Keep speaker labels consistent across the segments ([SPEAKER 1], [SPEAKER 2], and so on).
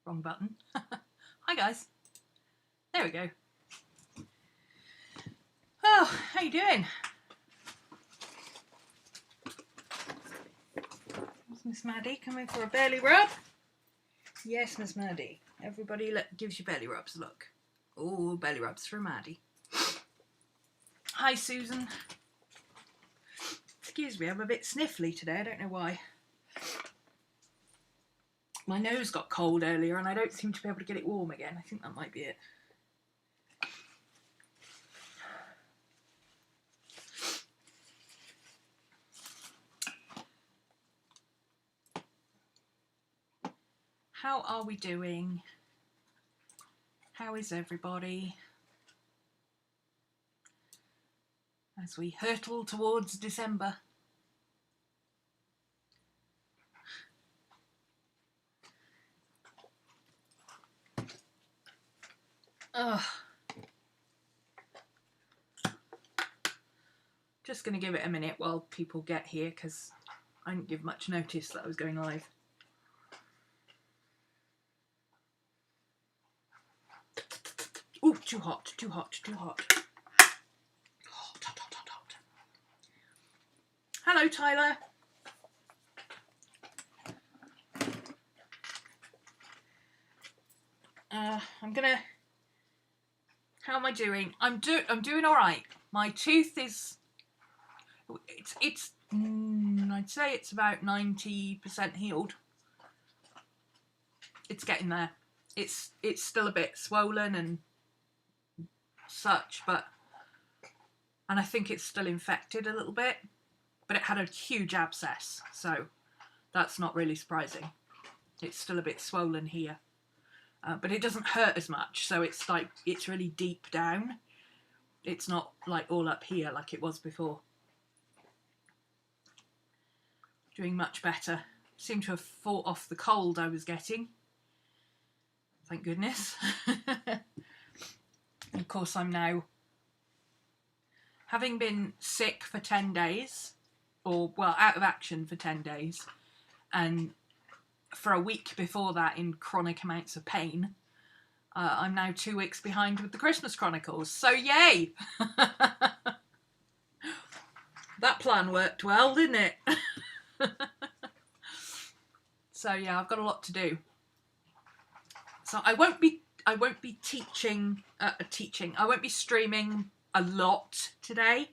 [SPEAKER 1] Wrong button. Hi guys. There we go. Oh, how you doing? Is Miss Maddie coming for a belly rub? Yes, Miss Maddie. Everybody gives you belly rubs, look. Oh, belly rubs for Maddie. Hi, Susan. Excuse me, I'm a bit sniffly today. I don't know why. My nose got cold earlier and I don't seem to be able to get it warm again. I think that might be it. How are we doing? How is everybody? As we hurtle towards December. Ugh. Just going to give it a minute while people get here because I didn't give much notice that I was going live. Ooh, too hot, too hot, too hot. Hot, hot, hot, hot, hot. Hello, Tyler. I'm gonna. How am I doing? I'm doing all right. My tooth is. I'd say it's about 90% healed. It's getting there. It's still a bit swollen and such, and I think it's still infected a little bit, but it had a huge abscess, so that's not really surprising. It's still a bit swollen here, but it doesn't hurt as much, so it's like it's really deep down. It's not like all up here like it was before. Doing much better. Seem to have fought off the cold I was getting. Thank goodness. Of course, I'm now, having been sick for 10 days, or, well, out of action for 10 days, and for a week before that in chronic amounts of pain, I'm now 2 weeks behind with the Christmas Chronicles, so yay! That plan worked well, didn't it? So yeah, I've got a lot to do. So I won't be teaching. I won't be streaming a lot today.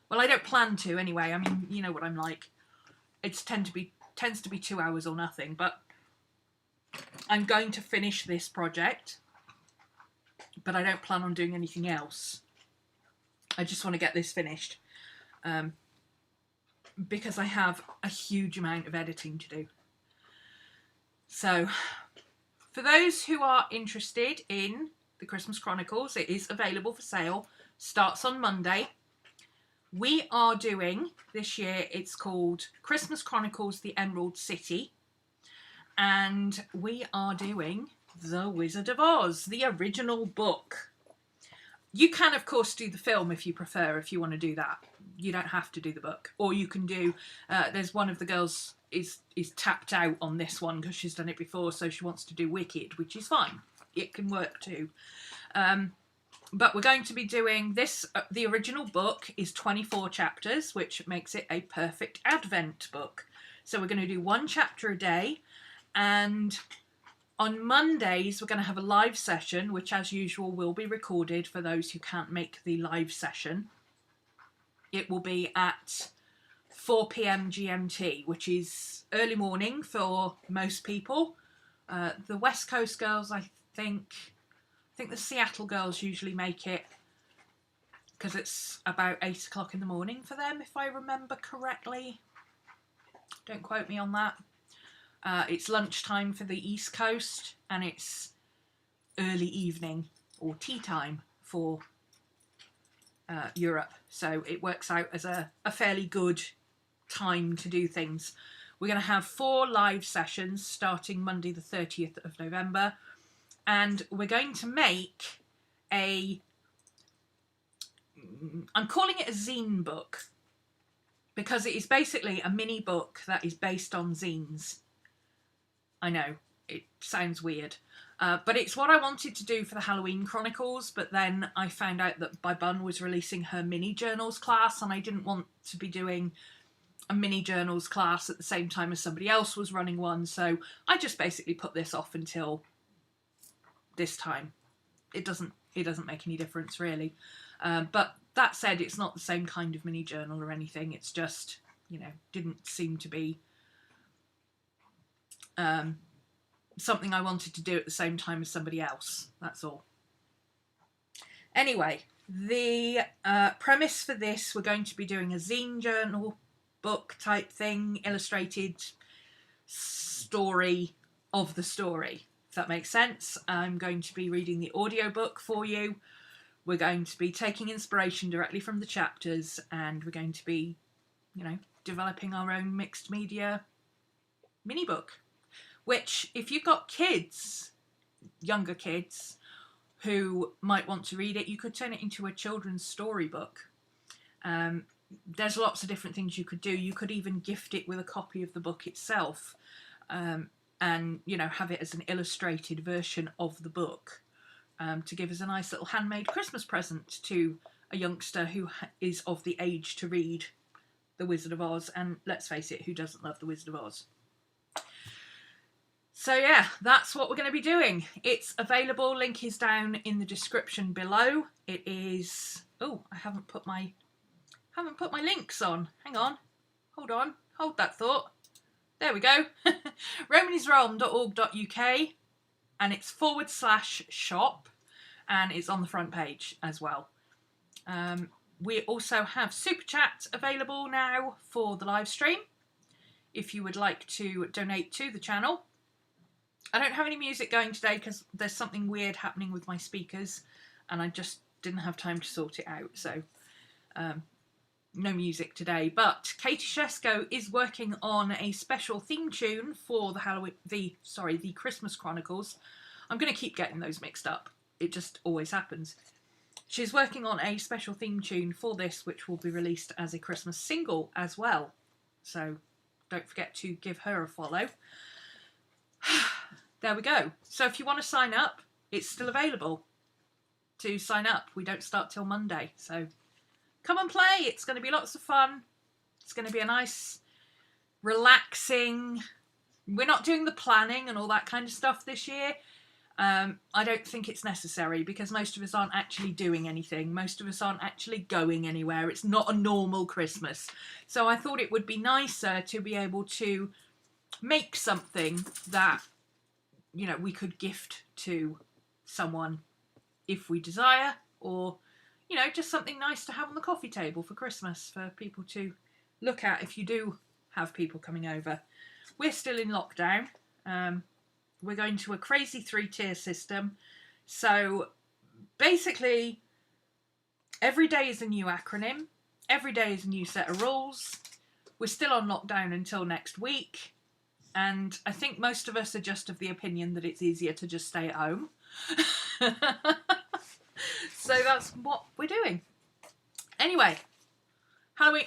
[SPEAKER 1] Well, I don't plan to anyway. I mean, you know what I'm like. It tends to be 2 hours or nothing. But I'm going to finish this project. But I don't plan on doing anything else. I just want to get this finished, because I have a huge amount of editing to do. So, for those who are interested in the Christmas Chronicles, it is available for sale. Starts on Monday. We are doing, this year, it's called Christmas Chronicles, The Emerald City. And we are doing The Wizard of Oz, the original book. You can, of course, do the film if you prefer, if you want to do that. You don't have to do the book. Or you can do, there's one of the girls is tapped out on this one because she's done it before, so she wants to do Wicked, which is fine. It can work too. But we're going to be doing this, the original book is 24 chapters, which makes it a perfect Advent book. So we're going to do one chapter a day, and on Mondays we're going to have a live session, which as usual will be recorded for those who can't make the live session. It will be at 4 PM GMT, which is early morning for most people. The West Coast girls, I think the Seattle girls usually make it because it's about 8 o'clock in the morning for them, if I remember correctly. Don't quote me on that. It's lunchtime for the East Coast, and it's early evening or tea time for Europe. So it works out as a fairly good time to do things. We're going to have 4 live sessions starting Monday the 30th of November, and we're going to make I'm calling it a zine book because it is basically a mini book that is based on zines. I know, it sounds weird. But it's what I wanted to do for the Halloween Chronicles, but then I found out that my bun was releasing her mini journals class, and I didn't want to be doing a mini journals class at the same time as somebody else was running one, so I just basically put this off until this time. It doesn't make any difference really. But that said, it's not the same kind of mini journal or anything. It's just, you know, didn't seem to be something I wanted to do at the same time as somebody else. That's all. Anyway, the premise for this, we're going to be doing a zine journal book type thing, illustrated story of the story, if that makes sense. I'm going to be reading the audiobook for you. We're going to be taking inspiration directly from the chapters, and we're going to be, you know, developing our own mixed media mini book, which if you've got kids, younger kids, who might want to read it, you could turn it into a children's storybook. There's lots of different things you could do. You could even gift it with a copy of the book itself, and, you know, have it as an illustrated version of the book, to give as a nice little handmade Christmas present to a youngster who is of the age to read The Wizard of Oz. And let's face it, who doesn't love The Wizard of Oz? So yeah, that's what we're going to be doing. It's available. Link is down in the description below. It is... Oh, I haven't put my links on. Hang on. Hold on. Hold that thought. There we go. RhomanysRealm.org.uk, and it's /shop, and it's on the front page as well. We also have Super Chat available now for the live stream, if you would like to donate to the channel. I don't have any music going today because there's something weird happening with my speakers, and I just didn't have time to sort it out, so no music today. But Katie Shesko is working on a special theme tune for the Christmas Chronicles. I'm going to keep getting those mixed up. It just always happens. She's working on a special theme tune for this, which will be released as a Christmas single as well. So don't forget to give her a follow. There we go. So if you want to sign up, it's still available to sign up. We don't start till Monday, so come and play. It's going to be lots of fun. It's going to be a nice, relaxing... We're not doing the planning and all that kind of stuff this year. I don't think it's necessary because most of us aren't actually doing anything. Most of us aren't actually going anywhere. It's not a normal Christmas. So I thought it would be nicer to be able to make something that, you know, we could gift to someone if we desire, or, you know, just something nice to have on the coffee table for Christmas for people to look at if you do have people coming over. We're still in lockdown. We're going to a crazy 3-tier system. So basically, every day is a new acronym. Every day is a new set of rules. We're still on lockdown until next week. And I think most of us are just of the opinion that it's easier to just stay at home. So that's what we're doing. Anyway, Halloween...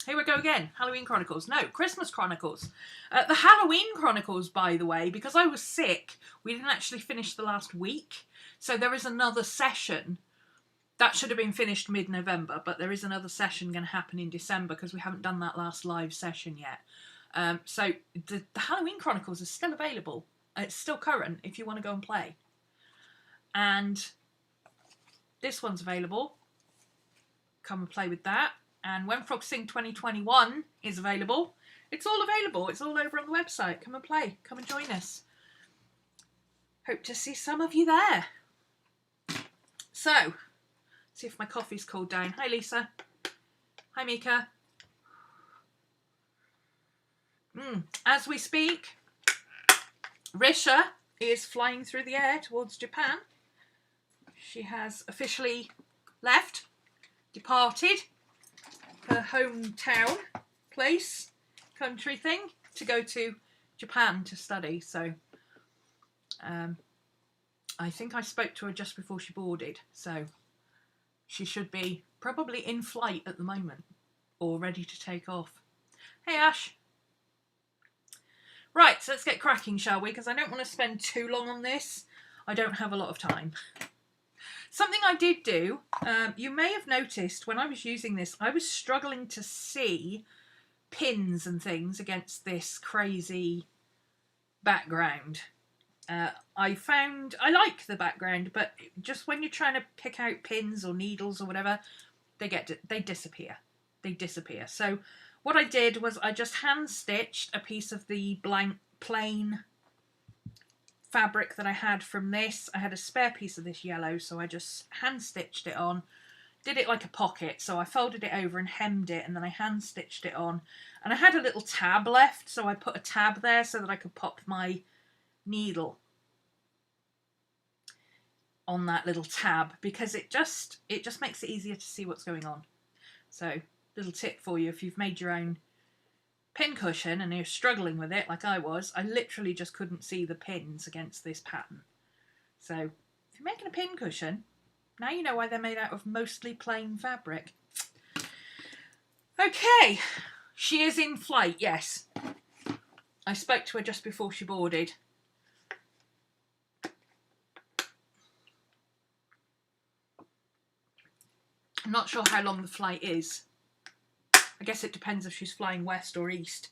[SPEAKER 1] here we go again. Halloween Chronicles. No, Christmas Chronicles. The Halloween Chronicles, by the way, because I was sick, we didn't actually finish the last week. So there is another session. That should have been finished mid-November, but there is another session going to happen in December because we haven't done that last live session yet. So the Halloween Chronicles is still available. It's still current if you want to go and play. And this one's available. Come and play with that. And When Frogs Sing 2021 is available. It's all available. It's all over on the website. Come and play. Come and join us. Hope to see some of you there. So, see if my coffee's cooled down. Hi, Lisa. Hi, Mika. As we speak, Risha is flying through the air towards Japan. She has officially left, departed her hometown place, country thing, to go to Japan to study. So I think I spoke to her just before she boarded, so she should be probably in flight at the moment or ready to take off. Hey Ash. Right, so let's get cracking, shall we? Because I don't want to spend too long on this. I don't have a lot of time. Something I did do, you may have noticed when I was using this, I was struggling to see pins and things against this crazy background. I like the background, but just when you're trying to pick out pins or needles or whatever, they disappear. They disappear. So what I did was I just hand stitched a piece of the plain fabric that I had from this. I had a spare piece of this yellow, so I just hand stitched it on. Did it like a pocket, so I folded it over and hemmed it, and then I hand stitched it on. And I had a little tab left, so I put a tab there so that I could pop my needle on that little tab, because it just makes it easier to see what's going on. So, little tip for you, if you've made your own pin cushion and you're struggling with it like I was, I literally just couldn't see the pins against this pattern. So if you're making a pin cushion, now you know why they're made out of mostly plain fabric. Okay, she is in flight, yes. I spoke to her just before she boarded. I'm not sure how long the flight is. I guess it depends if she's flying west or east.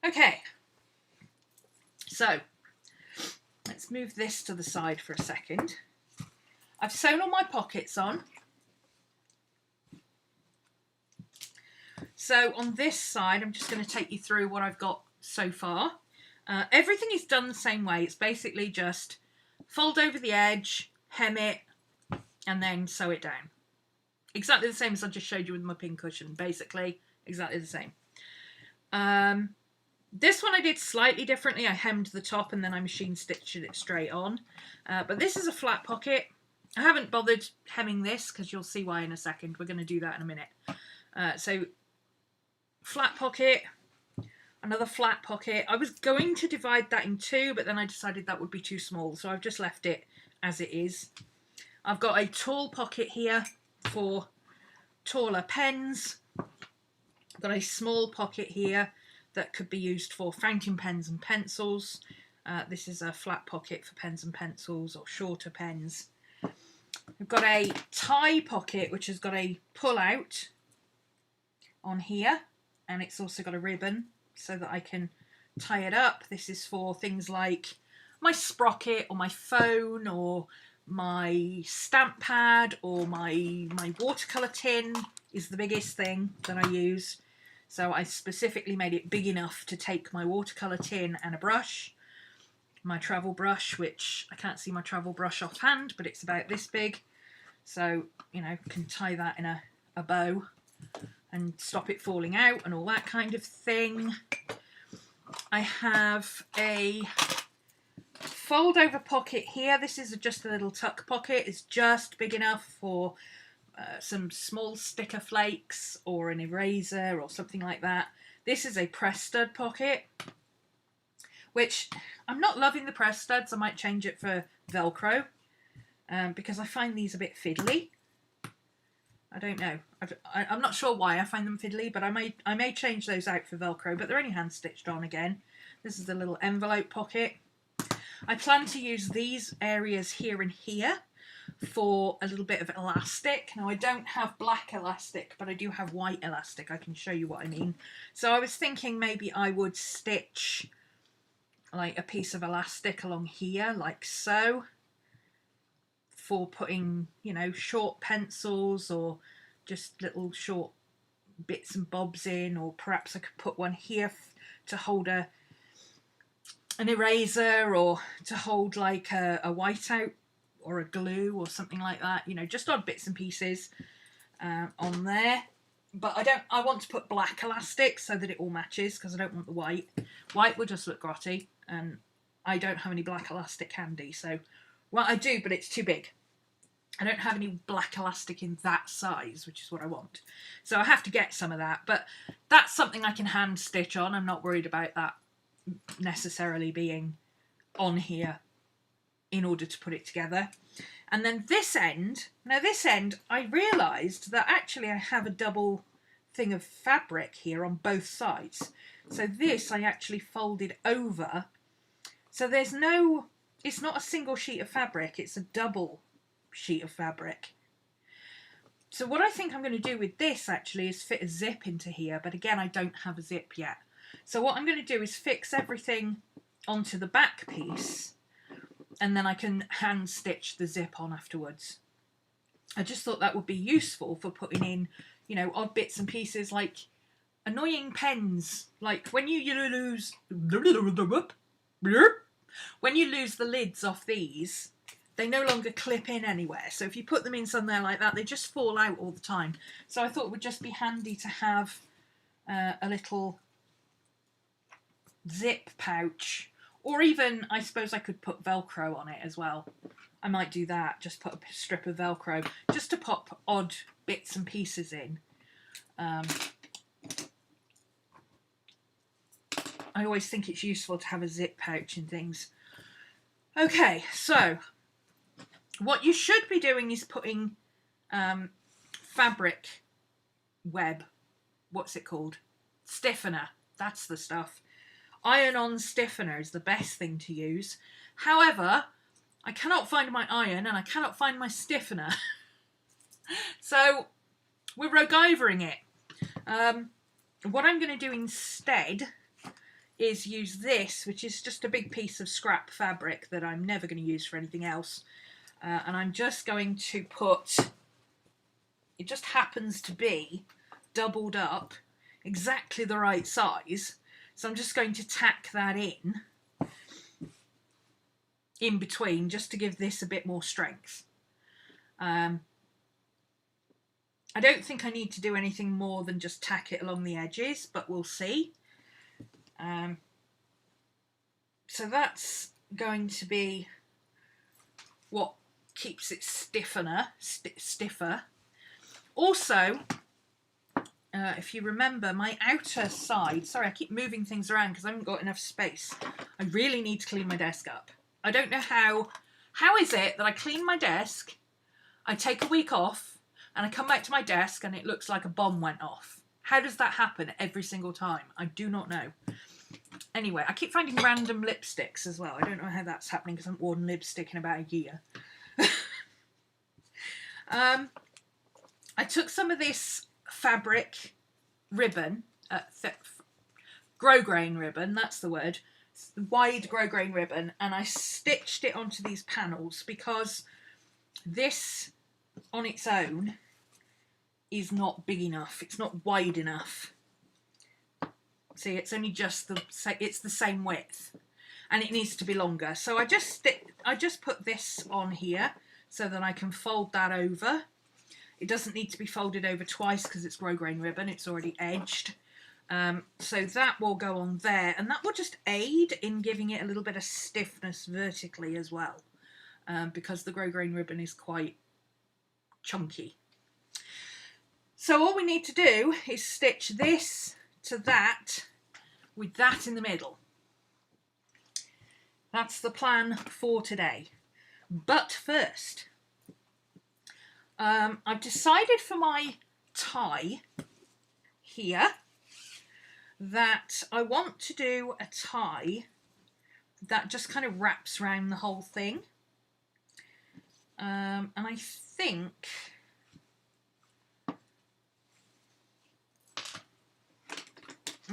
[SPEAKER 1] Okay, so let's move this to the side for a second. I've sewn all my pockets on. So on this side, I'm just going to take you through what I've got so far. Everything is done the same way. It's basically just fold over the edge, hem it, and then sew it down. Exactly the same as I just showed you with my pin cushion, basically. Exactly the same. This one I did slightly differently. I hemmed the top and then I machine stitched it straight on. But this is a flat pocket. I haven't bothered hemming this because you'll see why in a second. We're going to do that in a minute. So, flat pocket, another flat pocket. I was going to divide that in two, but then I decided that would be too small. So I've just left it as it is. I've got a tall pocket here for taller pens. I've got a small pocket here that could be used for fountain pens and pencils. This is a flat pocket for pens and pencils or shorter pens. We've got a tie pocket which has got a pull out on here, and it's also got a ribbon so that I can tie it up. This is for things like my sprocket or my phone or my stamp pad or my watercolour tin is the biggest thing that I use. So I specifically made it big enough to take my watercolour tin and a brush, my travel brush, which I can't see my travel brush offhand, but it's about this big. So, you know, can tie that in a bow and stop it falling out and all that kind of thing. I have a fold over pocket here. This is just a little tuck pocket. It's just big enough for some small sticker flakes or an eraser or something like that. This is a press stud pocket, which I'm not loving the press studs. I might change it for Velcro because I find these a bit fiddly. I don't know. I'm not sure why I find them fiddly, but I may change those out for Velcro, but they're only hand stitched on again. This is the little envelope pocket. I plan to use these areas here and here for a little bit of elastic. Now I don't have black elastic, but I do have white elastic. I can show you what I mean. So I was thinking maybe I would stitch like a piece of elastic along here, like so, for putting, you know, short pencils or just little short bits and bobs in, or perhaps I could put one here to hold an eraser, or to hold like a whiteout or a glue or something like that, you know, just odd bits and pieces on there. But I want to put black elastic so that it all matches, because I don't want the white. White would just look grotty, and I don't have any black elastic handy. So, well, I do, but it's too big. I don't have any black elastic in that size, which is what I want. So I have to get some of that, but that's something I can hand stitch on. I'm not worried about that necessarily being on here in order to put it together. And then this end, now this end, I realised that actually I have a double thing of fabric here on both sides. So this I actually folded over. So there's no, it's not a single sheet of fabric, it's a double sheet of fabric. So what I think I'm going to do with this actually is fit a zip into here, but again I don't have a zip yet. So what I'm going to do is fix everything onto the back piece, and then I can hand stitch the zip on afterwards. I just thought that would be useful for putting in, you know, odd bits and pieces like annoying pens. Like when you lose the lids off these, they no longer clip in anywhere. So if you put them in somewhere like that, they just fall out all the time. So I thought it would just be handy to have a little zip pouch, or even I suppose I could put Velcro on it as well. I might do that, just put a strip of Velcro just to pop odd bits and pieces in. I always think it's useful to have a zip pouch and things. Okay, so what you should be doing is putting fabric web, what's it called? Stiffener, that's the stuff. Iron-on stiffener is the best thing to use. However, I cannot find my iron and I cannot find my stiffener. So we're MacGyvering it. What I'm going to do instead is use this, which is just a big piece of scrap fabric that I'm never going to use for anything else. And I'm just going to put, it just happens to be doubled up, exactly the right size. So I'm just going to tack that in between, just to give this a bit more strength. I don't think I need to do anything more than just tack it along the edges, but we'll see. So that's going to be what keeps it stiffer. Also, if you remember, my outer side, sorry I keep moving things around because I haven't got enough space. I really need to clean my desk up. I don't know how is it that I clean my desk, I take a week off, and I come back to my desk and it looks like a bomb went off. How does that happen every single time? I do not know. Anyway, I keep finding random lipsticks as well. I don't know how that's happening because I haven't worn lipstick in about a year. I took some of this fabric ribbon, grosgrain ribbon, that's the word, wide grosgrain ribbon, and I stitched it onto these panels because this on its own is not big enough, it's not wide enough. See, it's only just it's the same width and it needs to be longer. So I just put this on here so that I can fold that over. It doesn't need to be folded over twice because it's grosgrain ribbon, it's already edged. So that will go on there, and that will just aid in giving it a little bit of stiffness vertically as well, because the grosgrain ribbon is quite chunky. So all we need to do is stitch this to that with that in the middle. That's the plan for today. But first, I've decided for my tie here that I want to do a tie that just kind of wraps around the whole thing. And I think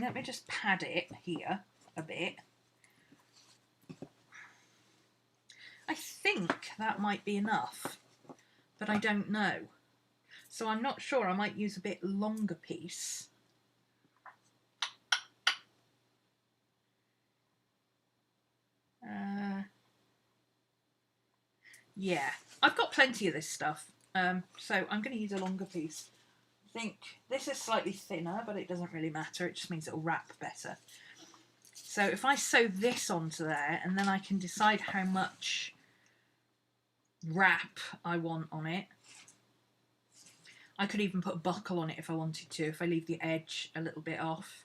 [SPEAKER 1] let me just pad it here a bit. I think that might be enough, but I don't know. So I'm not sure, I might use a bit longer piece. Yeah, I've got plenty of this stuff, so I'm going to use a longer piece. I think this is slightly thinner, but it doesn't really matter, it just means it'll wrap better. So if I sew this onto there, and then I can decide how much wrap I want on it. I could even put a buckle on it if I wanted to, if I leave the edge a little bit off.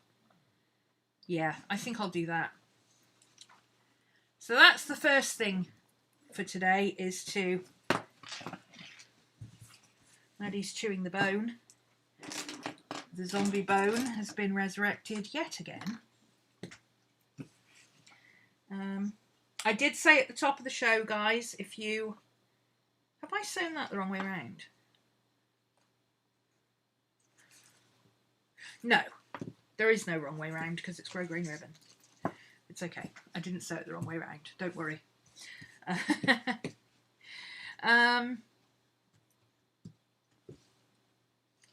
[SPEAKER 1] Yeah, I think I'll do that. So that's the first thing for today, is to, Maddie's chewing the bone, The zombie bone has been resurrected yet again. I did say at the top of the show, guys, if you... Have I sewn that the wrong way around? No, there is no wrong way around because it's grosgrain ribbon. It's okay. I didn't sew it the wrong way around. Don't worry.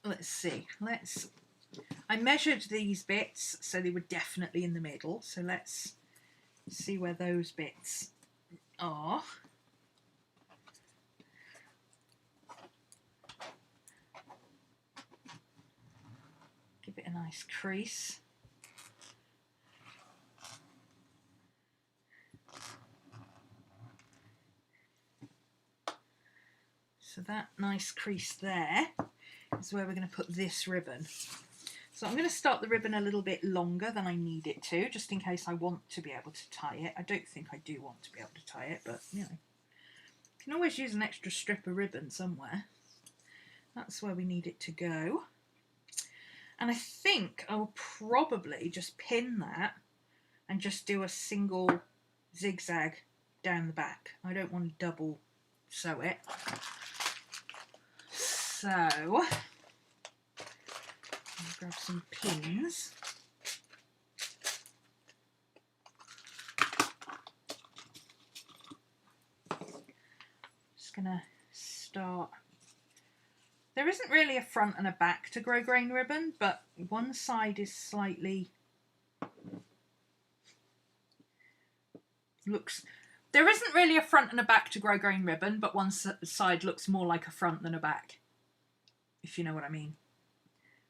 [SPEAKER 1] Let's see. I measured these bits, so they were definitely in the middle. So let's see where those bits are. Give it a nice crease. So that nice crease there is where we're going to put this ribbon. So I'm going to start the ribbon a little bit longer than I need it to, just in case I want to be able to tie it. I don't think I do want to be able to tie it, but you know, you can always use an extra strip of ribbon somewhere. That's where we need it to go. And I think I will probably just pin that and just do a single zigzag down the back. I don't want to double sew it. So, I'll grab some pins. Just gonna start. There isn't really a front and a back to grosgrain ribbon, but one side is slightly There isn't really a front and a back to grosgrain ribbon, but one side looks more like a front than a back, if you know what I mean.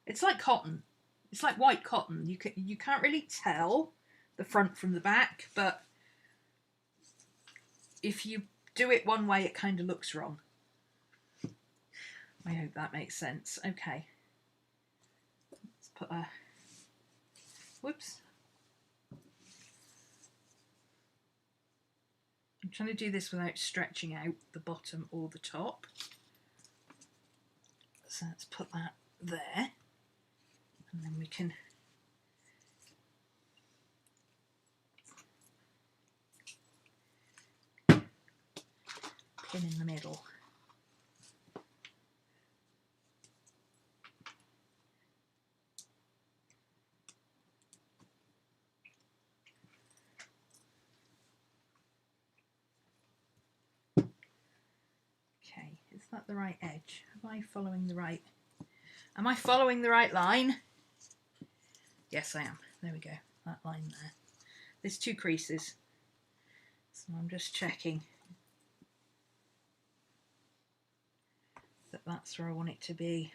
[SPEAKER 1] It's like cotton. It's like white cotton. You can't really tell the front from the back, but if you do it one way, it kind of looks wrong. I hope that makes sense. Okay. Let's put a... Whoops. I'm trying to do this without stretching out the bottom or the top. So let's put that there. And then we can pin in the middle. Okay, is that the right edge? Am I following the right line? Yes, I am. There we go. That line there. There's two creases. So I'm just checking that that's where I want it to be.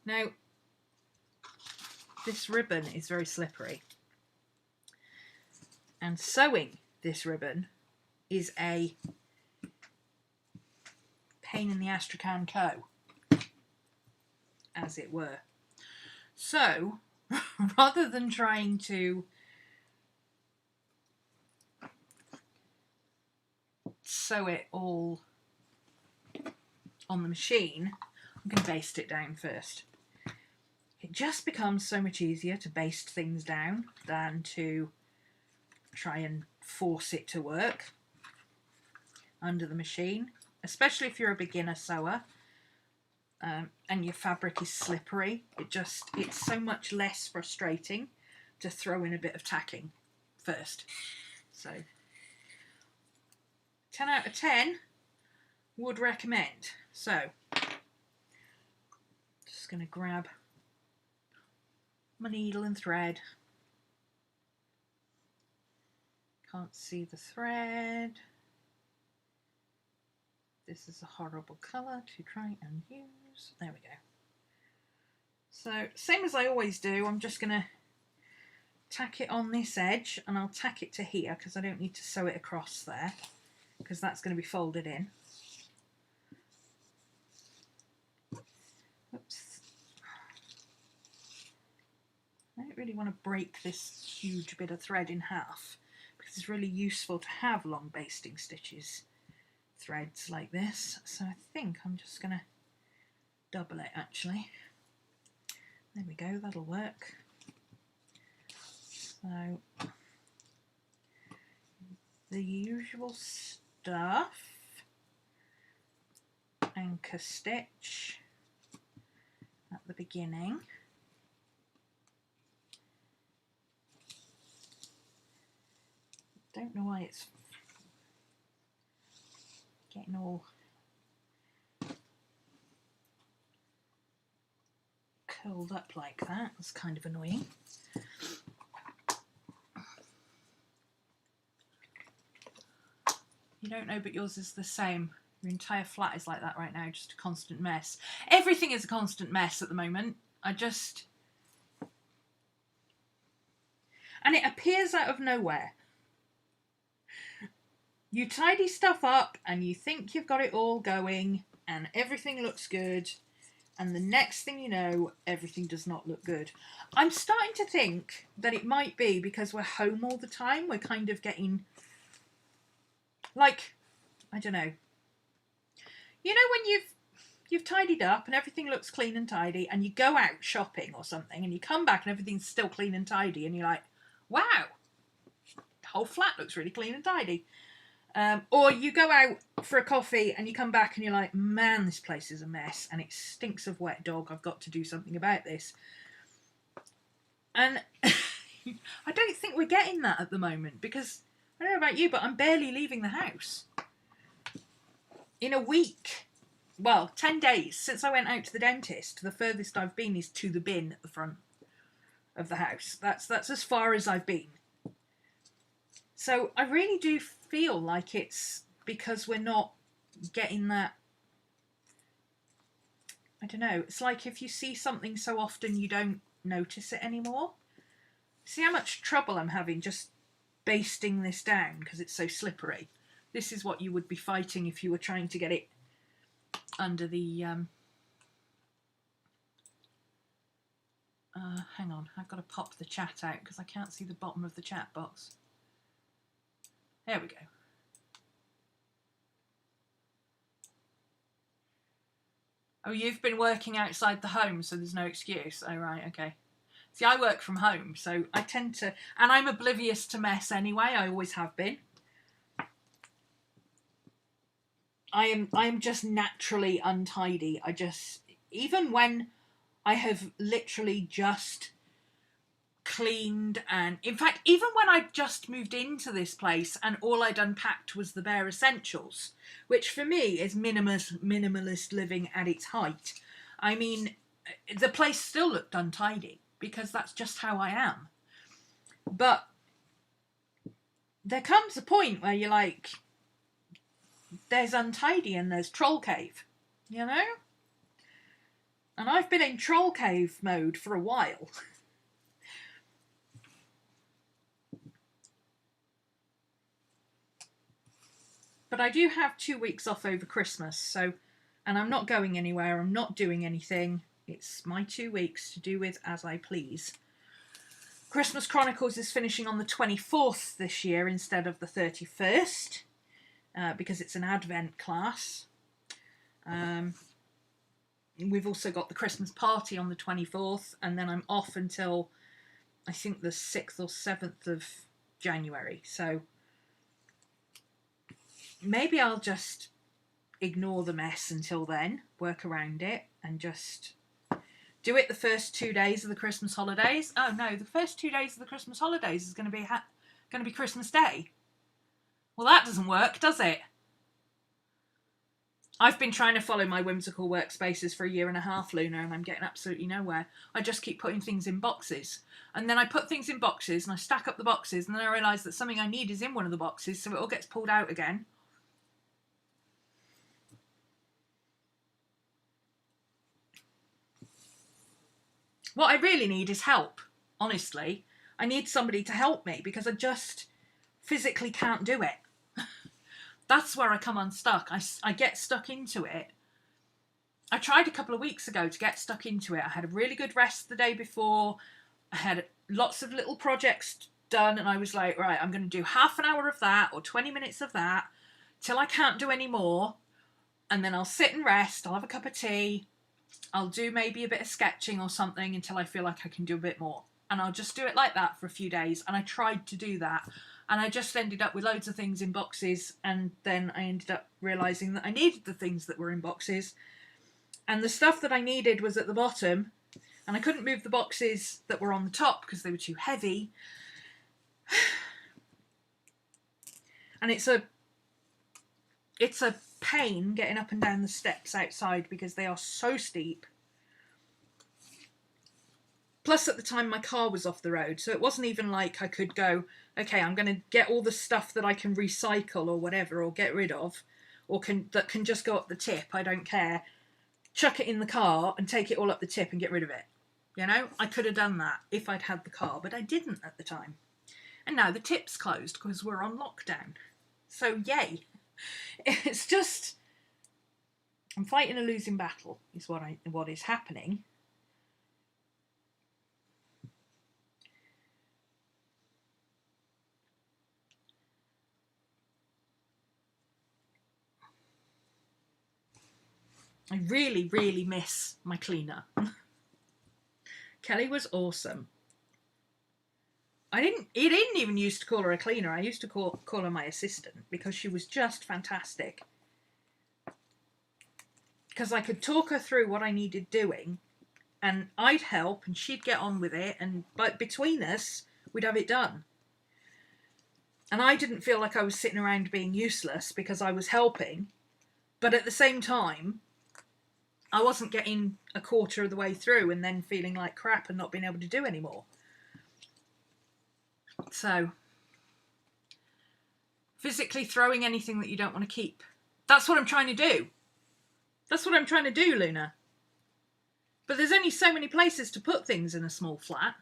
[SPEAKER 1] Now, this ribbon is very slippery. And sewing this ribbon is a pain in the astrakhan toe, as it were. So, rather than trying to sew it all on the machine, I'm going to baste it down first. It just becomes so much easier to baste things down than to try and force it to work under the machine, especially if you're a beginner sewer and your fabric is slippery. It's so much less frustrating to throw in a bit of tacking first. So 10 out of 10 would recommend. So just going to grab my needle and thread. Can't see the thread. This is a horrible colour to try and use. There we go. So, same as I always do, I'm just going to tack it on this edge, and I'll tack it to here because I don't need to sew it across there because that's going to be folded in. Oops. I don't really want to break this huge bit of thread in half because it's really useful to have long basting stitches threads like this. So I think I'm just going to double it actually. There we go, that'll work. So the usual stuff, anchor stitch at the beginning. Don't know why it's getting all curled up like that. It's kind of annoying. You don't know, but yours is the same. Your entire flat is like that right now, just a constant mess. Everything is a constant mess at the moment. And it appears out of nowhere. You tidy stuff up and you think you've got it all going and everything looks good, and the next thing you know, everything does not look good. I'm starting to think that it might be because we're home all the time. We're kind of getting, like, I don't know. You know when you've tidied up and everything looks clean and tidy, and you go out shopping or something and you come back and everything's still clean and tidy, and you're like, wow, the whole flat looks really clean and tidy. Or you go out for a coffee and you come back and you're like, man, this place is a mess and it stinks of wet dog. I've got to do something about this. And I don't think we're getting that at the moment, because I don't know about you, but I'm barely leaving the house. In a week, well, 10 days since I went out to the dentist, the furthest I've been is to the bin at the front of the house. That's as far as I've been. So I really do feel like it's because we're not getting that, I don't know, it's like if you see something so often you don't notice it anymore. See how much trouble I'm having just basting this down because it's so slippery. This is what you would be fighting if you were trying to get it under the hang on, I've got to pop the chat out because I can't see the bottom of the chat box. There we go. Oh, you've been working outside the home, so there's no excuse. Oh, right, okay. See, I work from home, so I tend to, and I'm oblivious to mess anyway. I always have been. I am just naturally untidy. Even when I have literally just cleaned, and in fact, even when I just moved into this place and all I'd unpacked was the bare essentials, which for me is minimalist living at its height. I mean, the place still looked untidy because that's just how I am. But there comes a point where you're like, there's untidy and there's troll cave, you know? And I've been in troll cave mode for a while. But I do have 2 weeks off over Christmas, so, and I'm not going anywhere, I'm not doing anything. It's my 2 weeks to do with as I please. Christmas Chronicles is finishing on the 24th this year instead of the 31st, because it's an Advent class. We've also got the Christmas party on the 24th, and then I'm off until, I think, the 6th or 7th of January, so maybe I'll just ignore the mess until then, work around it, and just do it the first 2 days of the Christmas holidays. Oh no, the first 2 days of the Christmas holidays is going to be Christmas Day. Well, that doesn't work, does it? I've been trying to follow my whimsical workspaces for 1.5 years, Luna, and I'm getting absolutely nowhere. I just keep putting things in boxes. And then I put things in boxes, and I stack up the boxes, and then I realise that something I need is in one of the boxes, so it all gets pulled out again. What I really need is help, honestly. I need somebody to help me because I just physically can't do it. That's where I come unstuck. I get stuck into it. I tried a couple of weeks ago to get stuck into it. I had a really good rest the day before. I had lots of little projects done, and I was like, right, I'm going to do half an hour of that or 20 minutes of that till I can't do any more, and then I'll sit and rest. I'll have a cup of tea, I'll do maybe a bit of sketching or something until I feel like I can do a bit more. And I'll just do it like that for a few days. And I tried to do that. And I just ended up with loads of things in boxes. And then I ended up realising that I needed the things that were in boxes. And the stuff that I needed was at the bottom. And I couldn't move the boxes that were on the top because they were too heavy. And it's a pain getting up and down the steps outside because they are so steep. Plus at the time my car was off the road, so it wasn't even like I could go, okay, I'm going to get all the stuff that I can recycle or whatever, or get rid of, or that can just go up the tip, I don't care, chuck it in the car and take it all up the tip and get rid of it. You know, I could have done that if I'd had the car, but I didn't at the time. And now the tip's closed because we're on lockdown. So yay. It's just, I'm fighting a losing battle is what is happening. I really, really miss my cleaner. Kelly was awesome. He didn't even used to call her a cleaner. I used to call her my assistant because she was just fantastic. Because I could talk her through what I needed doing and I'd help and she'd get on with it, but between us, we'd have it done. And I didn't feel like I was sitting around being useless because I was helping, but at the same time, I wasn't getting a quarter of the way through and then feeling like crap and not being able to do anymore. So, physically throwing anything that you don't want to keep. That's what I'm trying to do. That's what I'm trying to do, Luna. But there's only so many places to put things in a small flat.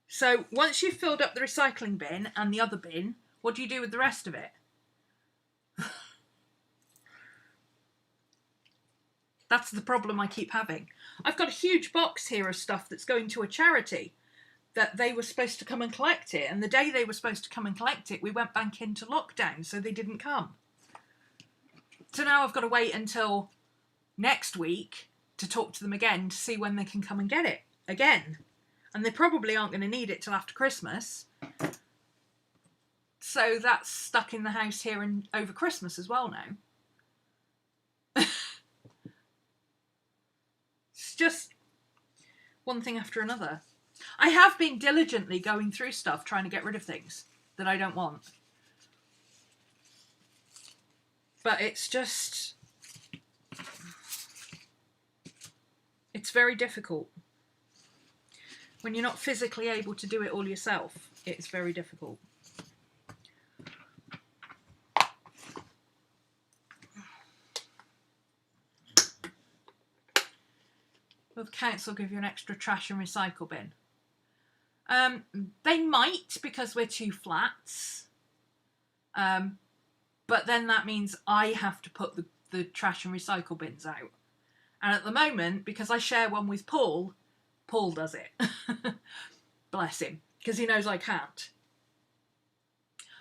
[SPEAKER 1] So, once you've filled up the recycling bin and the other bin, what do you do with the rest of it? That's the problem I keep having. I've got a huge box here of stuff that's going to a charity that they were supposed to come and collect it. And the day they were supposed to come and collect it, we went back into lockdown, so they didn't come. So now I've got to wait until next week to talk to them again to see when they can come and get it again. And they probably aren't going to need it till after Christmas. So that's stuck in the house here and over Christmas as well now. It's just one thing after another. I have been diligently going through stuff trying to get rid of things that I don't want. But it's just, it's very difficult. When you're not physically able to do it all yourself, it's very difficult. Will the council give you an extra trash and recycle bin? They might, because we're two flats. But then that means I have to put the trash and recycle bins out. And at the moment, because I share one with Paul does it. Bless him, because he knows I can't.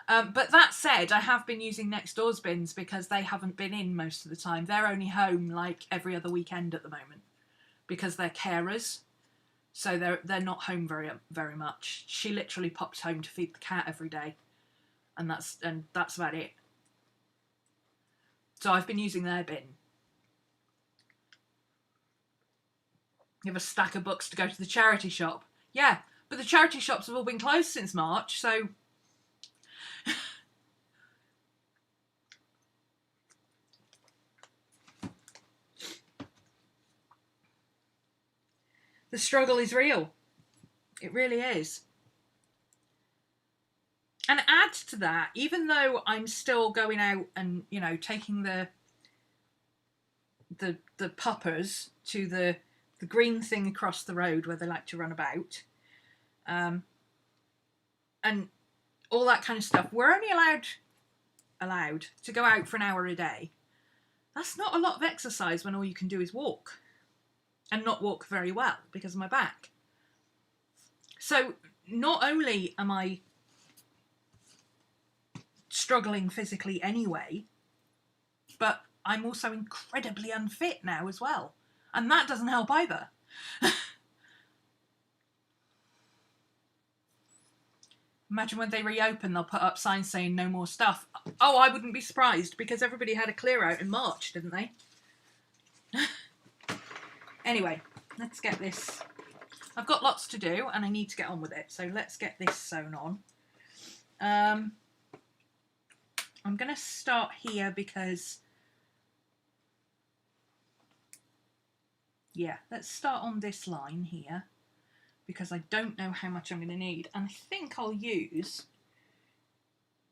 [SPEAKER 1] But that said, I have been using next door's bins because they haven't been in most of the time. They're only home like every other weekend at the moment because they're carers. So they're not home very much. She literally pops home to feed the cat every day. And that's about it. So I've been using their bin. You have a stack of books to go to the charity shop. Yeah, but the charity shops have all been closed since March, so... The struggle is real. It really is. And add to that, even though I'm still going out and, you know, taking the puppers to the green thing across the road where they like to run about, and all that kind of stuff, we're only allowed to go out for an hour a day. That's not a lot of exercise when all you can do is walk. And not walk very well because of my back. So not only am I struggling physically anyway, but I'm also incredibly unfit now as well. And that doesn't help either. Imagine when they reopen, they'll put up signs saying no more stuff. Oh, I wouldn't be surprised, because everybody had a clear out in March, didn't they? Anyway, let's get this. I've got lots to do and I need to get on with it. So let's get this sewn on. I'm going to start here because, yeah, let's start on this line here, because I don't know how much I'm going to need. And I think I'll use,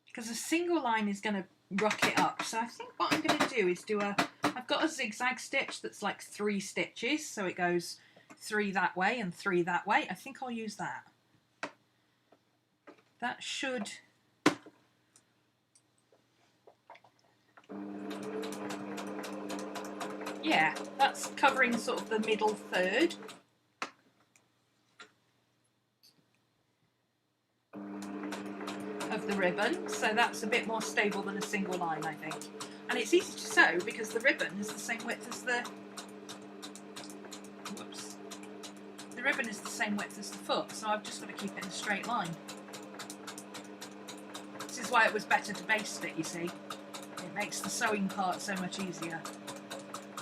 [SPEAKER 1] because a single line is going to rock it up. So I think what I'm going to do is do I've got a zigzag stitch that's like 3 stitches. So it goes 3 that way and 3 that way. I think I'll use that. That should... yeah, that's covering sort of the middle third. Of the ribbon, so that's a bit more stable than a single line, I think. And it's easy to sew because the ribbon is the same width as the... whoops. The ribbon is the same width as the foot, so I've just got to keep it in a straight line. This is why it was better to baste it, you see. It makes the sewing part so much easier.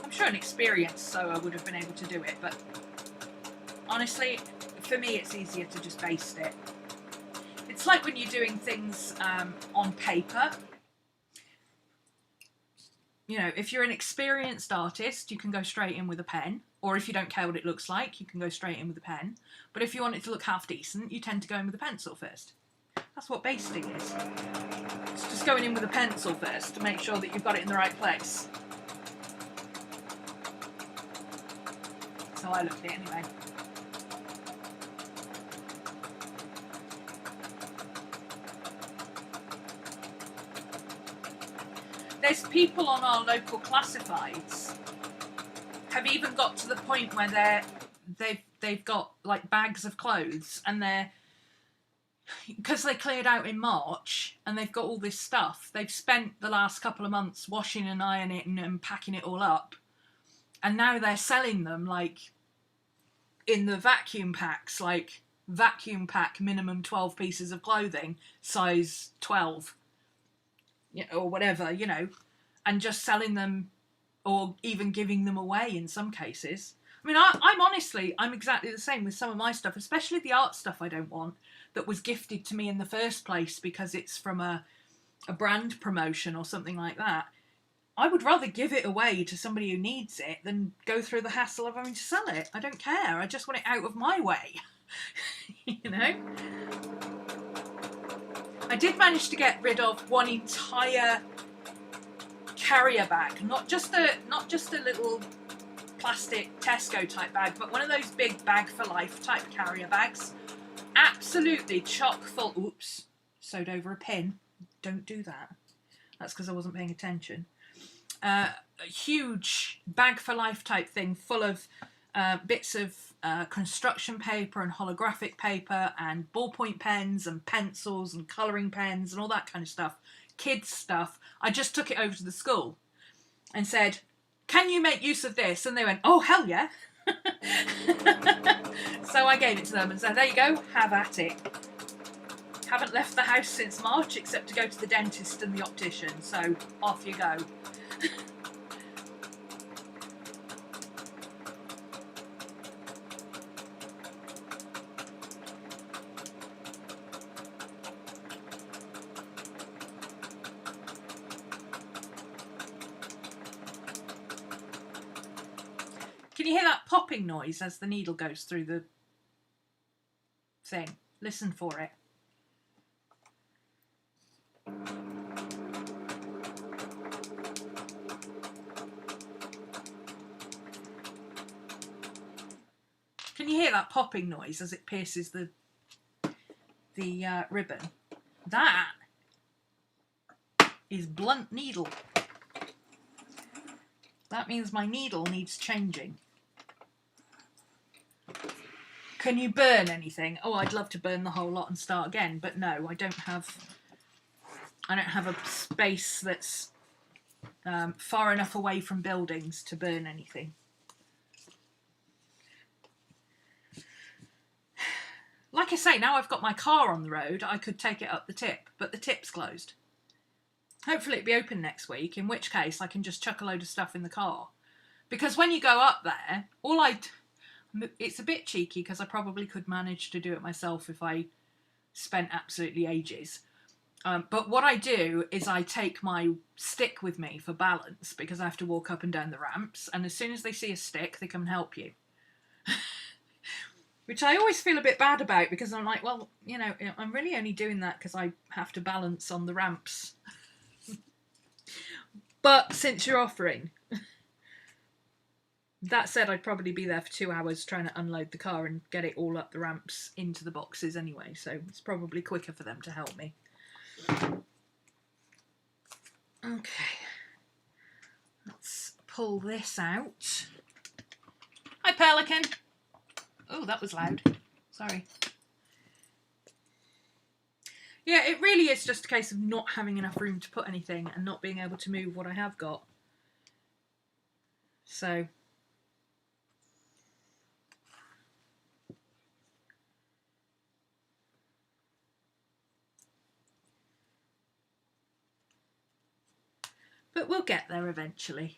[SPEAKER 1] I'm sure an experienced sewer would have been able to do it, but honestly, for me it's easier to just baste it. It's like when you're doing things on paper. You know, if you're an experienced artist, you can go straight in with a pen. Or if you don't care what it looks like, you can go straight in with a pen. But if you want it to look half decent, you tend to go in with a pencil first. That's what basting is. It's just going in with a pencil first to make sure that you've got it in the right place. That's how I look at it anyway. There's people on our local classifieds have even got to the point where they've got like bags of clothes, and they're, because they cleared out in March and they've got all this stuff, they've spent the last couple of months washing and ironing it and packing it all up, and now they're selling them like in the vacuum packs, like vacuum pack minimum 12 pieces of clothing, size 12. Or whatever, you know, and just selling them, or even giving them away in some cases. I mean, I'm exactly the same with some of my stuff, especially the art stuff I don't want, that was gifted to me in the first place because it's from a brand promotion or something like that. I would rather give it away to somebody who needs it than go through the hassle of having to sell it. I don't care. I just want it out of my way, you know? I did manage to get rid of one entire carrier bag, not just a little plastic Tesco type bag, but one of those big bag for life type carrier bags. Absolutely chock full. Oops, sewed over a pin. Don't do that. That's because I wasn't paying attention. A huge bag for life type thing full of bits of construction paper and holographic paper and ballpoint pens and pencils and colouring pens and all that kind of stuff. Kids stuff. I just took it over to the school and said, can you make use of this? And they went, oh, hell yeah. So I gave it to them and said, there you go, have at it. Haven't left the house since March except to go to the dentist and the optician, so off you go. Can you hear that popping noise as the needle goes through the thing? Listen for it. Can you hear that popping noise as it pierces the ribbon? That is blunt needle. That means my needle needs changing. Can you burn anything? Oh, I'd love to burn the whole lot and start again, but no, I don't have a space that's far enough away from buildings to burn anything. Like I say, now I've got my car on the road, I could take it up the tip, but the tip's closed. Hopefully it'll be open next week, in which case I can just chuck a load of stuff in the car. Because when you go up there, it's a bit cheeky because I probably could manage to do it myself if I spent absolutely ages. But what I do is I take my stick with me for balance because I have to walk up and down the ramps, and as soon as they see a stick, they come and help you. Which I always feel a bit bad about because I'm like, well, you know, I'm really only doing that because I have to balance on the ramps. But since you're offering... That said, I'd probably be there for 2 hours trying to unload the car and get it all up the ramps into the boxes anyway, so it's probably quicker for them to help me. Okay, let's pull this out. Hi, Pelican. Oh, that was loud. Sorry. Yeah, it really is just a case of not having enough room to put anything and not being able to move what I have got. So... But we'll get there eventually.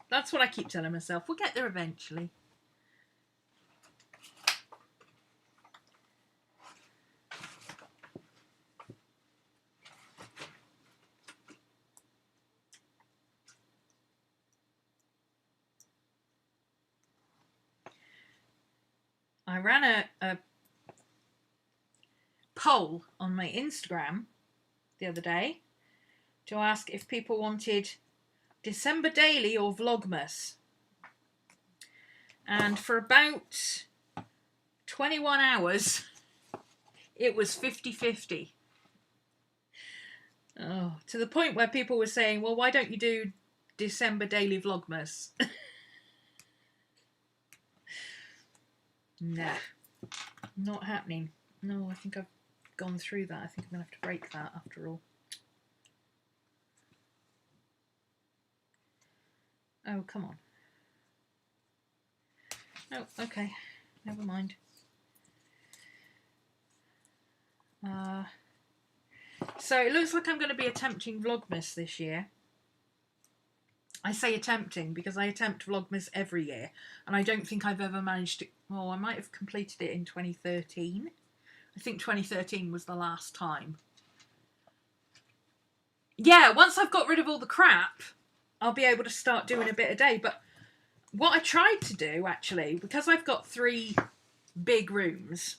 [SPEAKER 1] That's what I keep telling myself. We'll get there eventually. I ran a poll on my Instagram the other day to ask if people wanted December Daily or Vlogmas. And for about 21 hours, it was 50-50. Oh, to the point where people were saying, well, why don't you do December Daily Vlogmas? Nah, not happening. No, I think I've gone through that. I think I'm going to have to break that after all. Oh, come on. Oh, okay. Never mind. So it looks like I'm going to be attempting Vlogmas this year. I say attempting because I attempt Vlogmas every year, and I don't think I've ever managed to... Well, I might have completed it in 2013. I think 2013 was the last time. Yeah, once I've got rid of all the crap, I'll be able to start doing a bit a day. But what I tried to do, actually, because I've got 3 big rooms,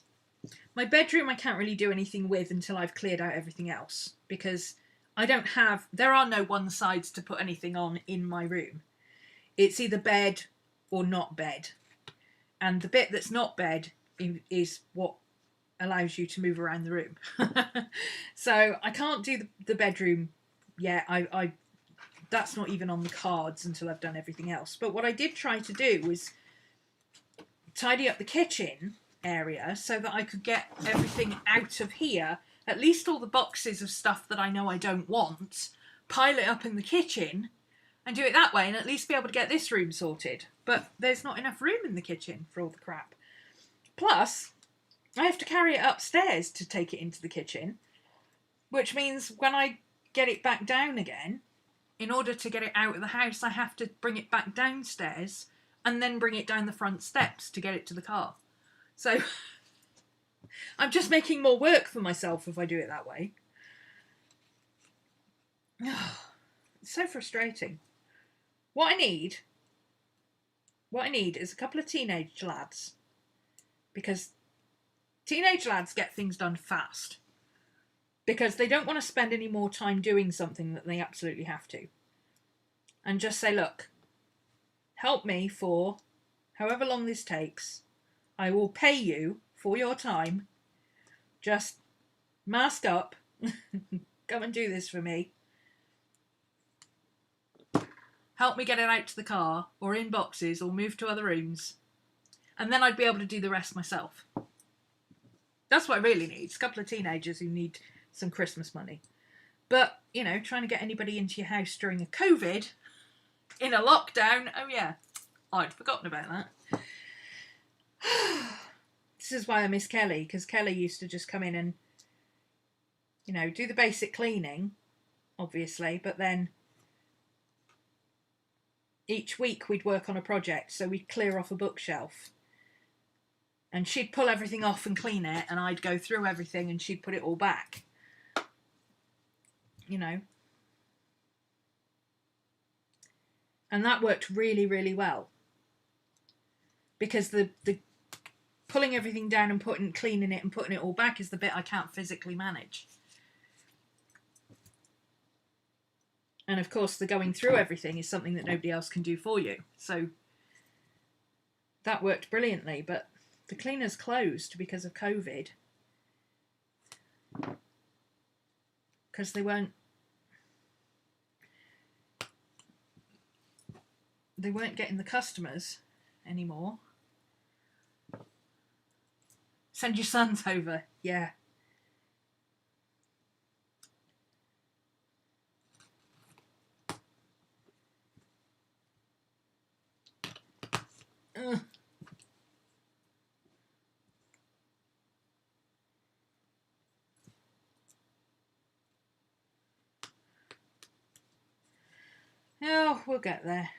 [SPEAKER 1] my bedroom I can't really do anything with until I've cleared out everything else, because I don't have... There are no one sides to put anything on in my room. It's either bed or not bed. And the bit that's not bed is what allows you to move around the room. So I can't do the bedroom yet. That's not even on the cards until I've done everything else. But what I did try to do was tidy up the kitchen area so that I could get everything out of here, at least all the boxes of stuff that I know I don't want, pile it up in the kitchen and do it that way, and at least be able to get this room sorted. But there's not enough room in the kitchen for all the crap. Plus, I have to carry it upstairs to take it into the kitchen, which means when I get it back down again, in order to get it out of the house, I have to bring it back downstairs and then bring it down the front steps to get it to the car. So I'm just making more work for myself if I do it that way. It's so frustrating. What I need is a couple of teenage lads, because teenage lads get things done fast, because they don't want to spend any more time doing something that they absolutely have to. And just say, look, help me for however long this takes. I will pay you for your time. Just mask up. Come and do this for me. Help me get it out to the car, or in boxes, or move to other rooms. And then I'd be able to do the rest myself. That's what I really need. It's a couple of teenagers who need some Christmas money. But, you know, trying to get anybody into your house during a COVID, in a lockdown, oh yeah, I'd forgotten about that. This is why I miss Kelly, because Kelly used to just come in and, you know, do the basic cleaning, obviously, but then each week we'd work on a project, so we'd clear off a bookshelf. And she'd pull everything off and clean it, and I'd go through everything and she'd put it all back. You know. And that worked really, really well. Because the pulling everything down and cleaning it and putting it all back is the bit I can't physically manage. And of course, the going through everything is something that nobody else can do for you. So that worked brilliantly, but the cleaners closed because of COVID. Because they weren't getting the customers anymore. Send your sons over, yeah. Ugh. Oh, we'll get there.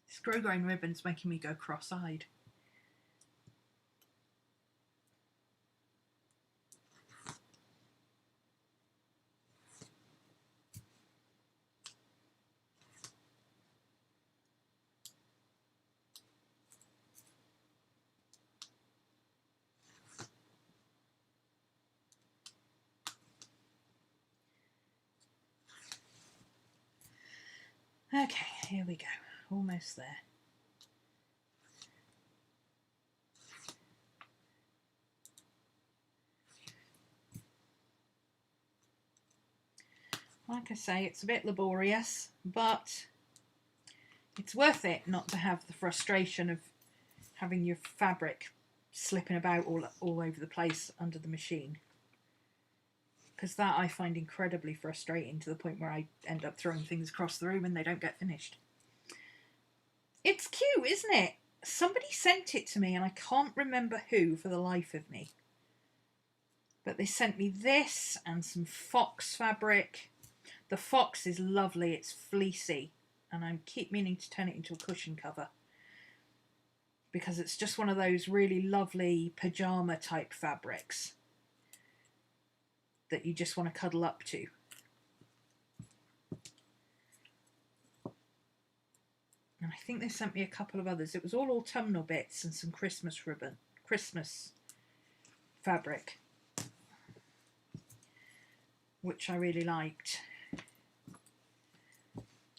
[SPEAKER 1] This grosgrain ribbon's making me go cross-eyed. Okay, here we go. Almost there. Like I say, it's a bit laborious, but it's worth it not to have the frustration of having your fabric slipping about all over the place under the machine. Because that I find incredibly frustrating, to the point where I end up throwing things across the room and they don't get finished. It's cute, isn't it? Somebody sent it to me and I can't remember who for the life of me. But they sent me this and some fox fabric. The fox is lovely, it's fleecy, and I keep meaning to turn it into a cushion cover. Because it's just one of those really lovely pyjama type fabrics that you just want to cuddle up to. And I think they sent me a couple of others. It was all autumnal bits and some Christmas ribbon, Christmas fabric, which I really liked.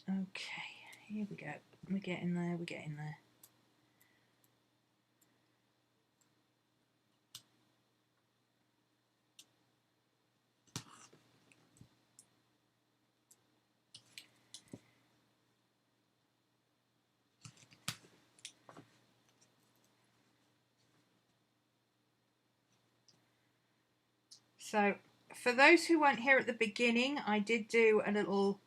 [SPEAKER 1] Okay, here we go. We're getting there, we're getting there. So, for those who weren't here at the beginning, I did do a little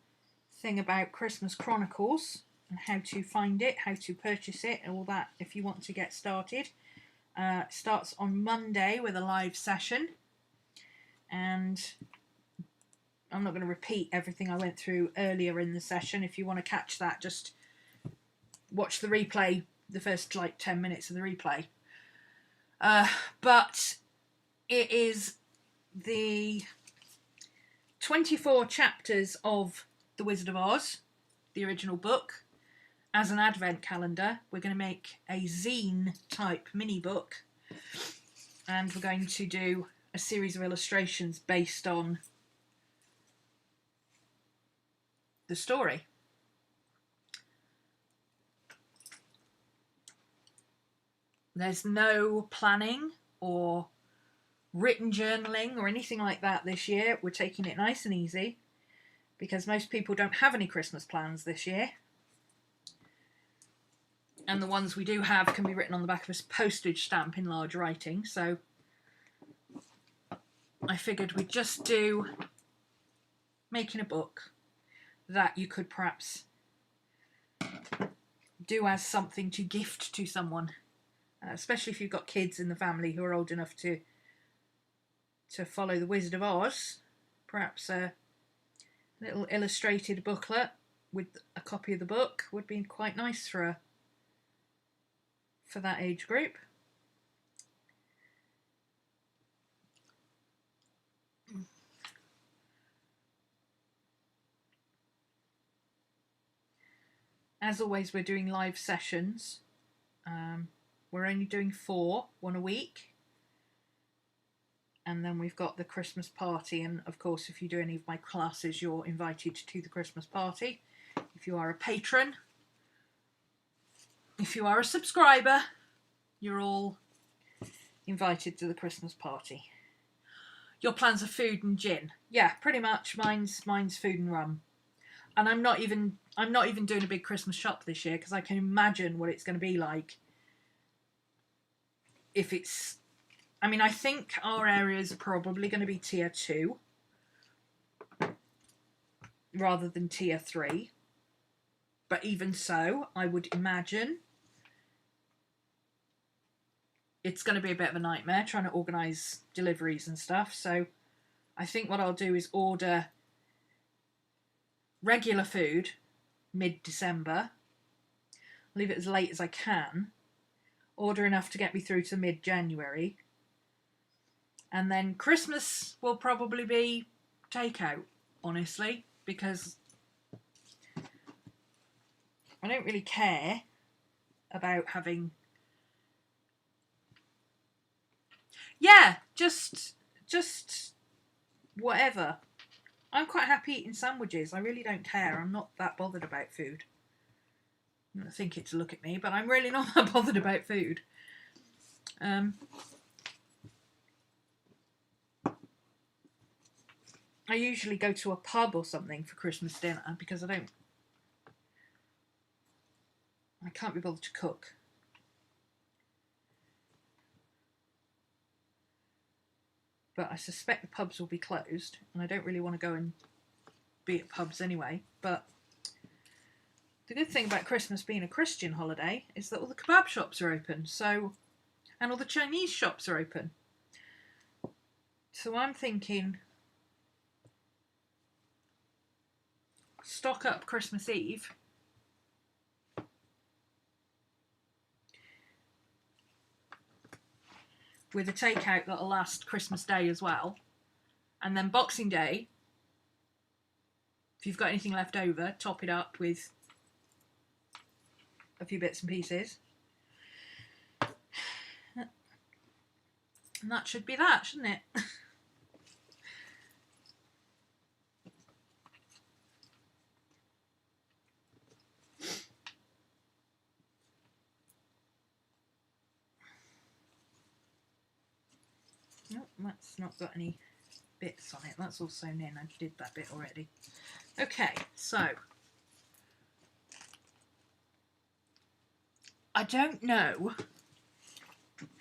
[SPEAKER 1] thing about Christmas Chronicles and how to find it, how to purchase it, and all that if you want to get started. Starts on Monday with a live session, and I'm not going to repeat everything I went through earlier in the session. If you want to catch that, just watch the replay, the first like 10 minutes of the replay. But it is the 24 chapters of The Wizard of Oz, the original book, as an advent calendar. We're going to make a zine type mini book, and we're going to do a series of illustrations based on the story. There's no planning or written journaling or anything like that this year. We're taking it nice and easy because most people don't have any Christmas plans this year. And the ones we do have can be written on the back of a postage stamp in large writing. So I figured we'd just do making a book that you could perhaps do as something to gift to someone, especially if you've got kids in the family who are old enough to follow the Wizard of Oz. Perhaps a little illustrated booklet with a copy of the book would be quite nice for that age group. As always, we're doing live sessions. We're only doing 4, 1 a week. And then we've got the Christmas party. And of course, if you do any of my classes, you're invited to the Christmas party. If you are a patron, if you are a subscriber, you're all invited to the Christmas party. Your plans are food and gin. Yeah, pretty much. Mine's food and rum. And I'm not even doing a big Christmas shop this year because I can imagine what it's going to be like if it's... I mean, I think our area is probably going to be tier 2 rather than tier 3. But even so, I would imagine it's going to be a bit of a nightmare trying to organise deliveries and stuff. So I think what I'll do is order regular food mid-December, leave it as late as I can, order enough to get me through to mid-January, and then Christmas will probably be takeout, honestly, because I don't really care about having... Yeah, just whatever. I'm quite happy eating sandwiches. I really don't care. I'm not that bothered about food. I don't think it to look at me, but I'm really not that bothered about food. I usually go to a pub or something for Christmas dinner because I can't be bothered to cook. But I suspect the pubs will be closed, and I don't really want to go and be at pubs anyway. But the good thing about Christmas being a Christian holiday is that all the kebab shops are open, and all the Chinese shops are open. So I'm thinking, stock up Christmas Eve, with a takeout that'll last Christmas Day as well. And then Boxing Day, if you've got anything left over, top it up with a few bits and pieces. And that should be that, shouldn't it? Nope, that's not got any bits on it. That's all sewn in. I did that bit already. Okay, so I don't know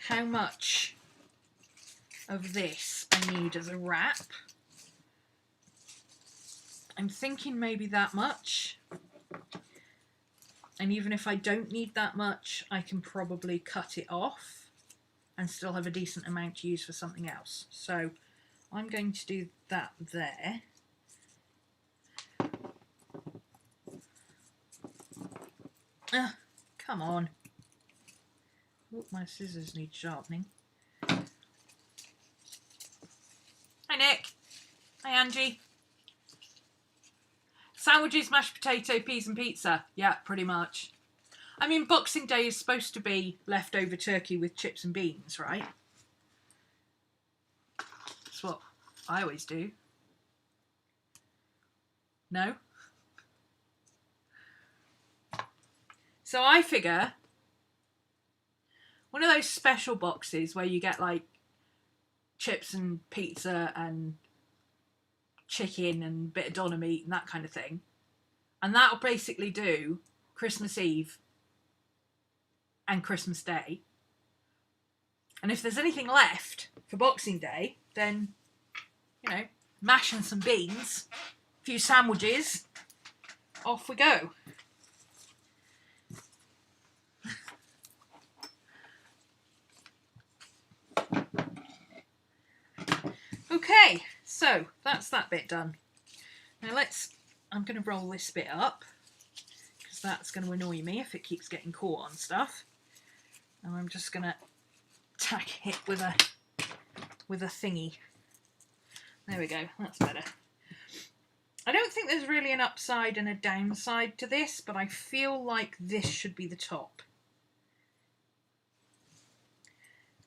[SPEAKER 1] how much of this I need as a wrap. I'm thinking maybe that much. And even if I don't need that much, I can probably cut it off and still have a decent amount to use for something else. So I'm going to do that there. Come on. Oh, my scissors need sharpening. Hi Nick. Hi Angie. Sandwiches, mashed potato, peas and pizza. Yeah, pretty much. I mean, Boxing Day is supposed to be leftover turkey with chips and beans, right? That's what I always do. No? So I figure one of those special boxes where you get like chips and pizza and chicken and a bit of doner meat and that kind of thing. And that'll basically do Christmas Eve and Christmas Day. And if there's anything left for Boxing Day, then, you know, mash and some beans, a few sandwiches, off we go. Okay, so that's that bit done. Now I'm going to roll this bit up because that's going to annoy me if it keeps getting caught on stuff. And I'm just going to tack it with a thingy. There we go, that's better. I don't think there's really an upside and a downside to this, but I feel like this should be the top.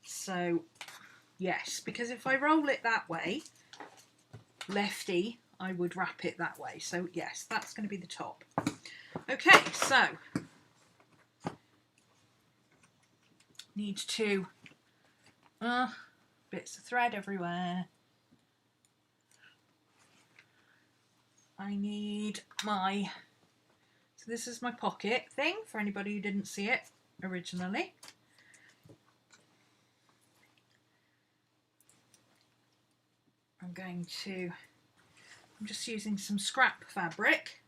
[SPEAKER 1] So yes, because if I roll it that way, lefty, I would wrap it that way. So yes, that's going to be the top. Okay, so need to bits of thread everywhere. I need my, so this is my pocket thing for anybody who didn't see it originally. I'm just using some scrap fabric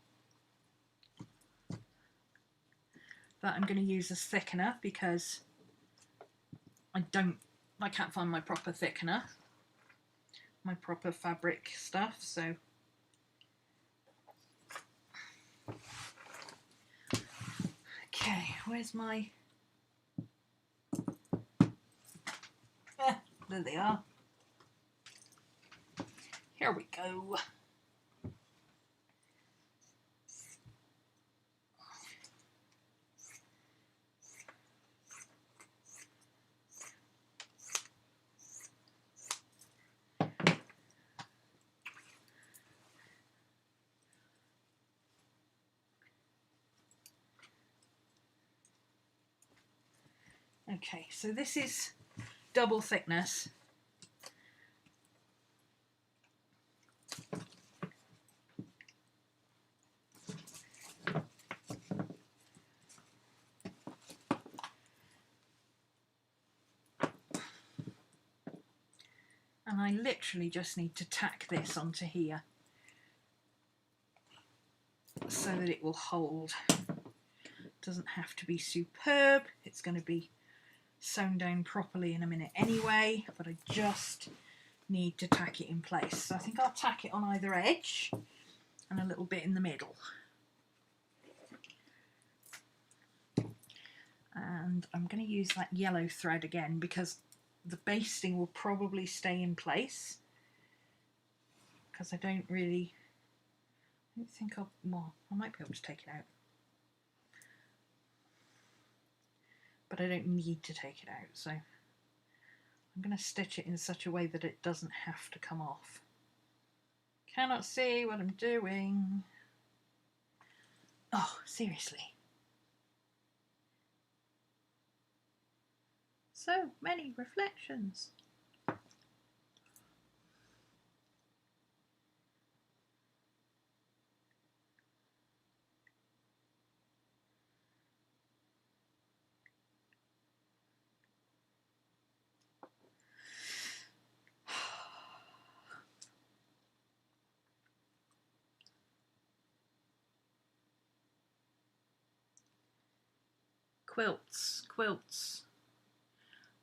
[SPEAKER 1] that I'm going to use as thickener because I can't find my proper thickener, my proper fabric stuff, so okay, where's my, there they are. Here we go. Okay, so this is double thickness. And I literally just need to tack this onto here so that it will hold. It doesn't have to be superb. It's going to be sewn down properly in a minute anyway, but I just need to tack it in place. So I think I'll tack it on either edge and a little bit in the middle. And I'm going to use that yellow thread again because the basting will probably stay in place because I don't think I might be able to take it out, but I don't need to take it out, so I'm going to stitch it in such a way that it doesn't have to come off. Cannot see what I'm doing. Oh, seriously. So many reflections. Quilts, quilts.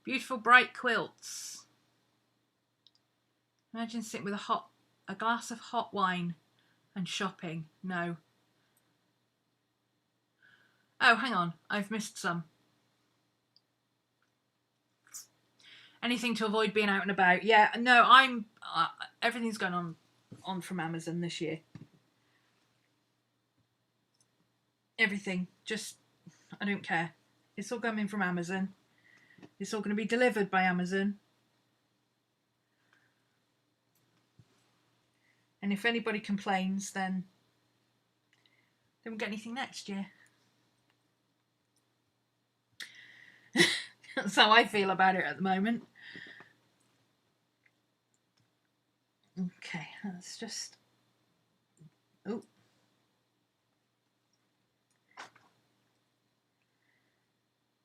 [SPEAKER 1] Beautiful bright quilts. Imagine sitting with a glass of hot wine and shopping. No. Oh, hang on, I've missed some. Anything to avoid being out and about. Yeah, no, everything's going on from Amazon this year. Everything, just, I don't care. It's all coming from Amazon. It's all going to be delivered by Amazon. And if anybody complains, then they won't get anything next year. That's how I feel about it at the moment. Okay, let's just... Oh.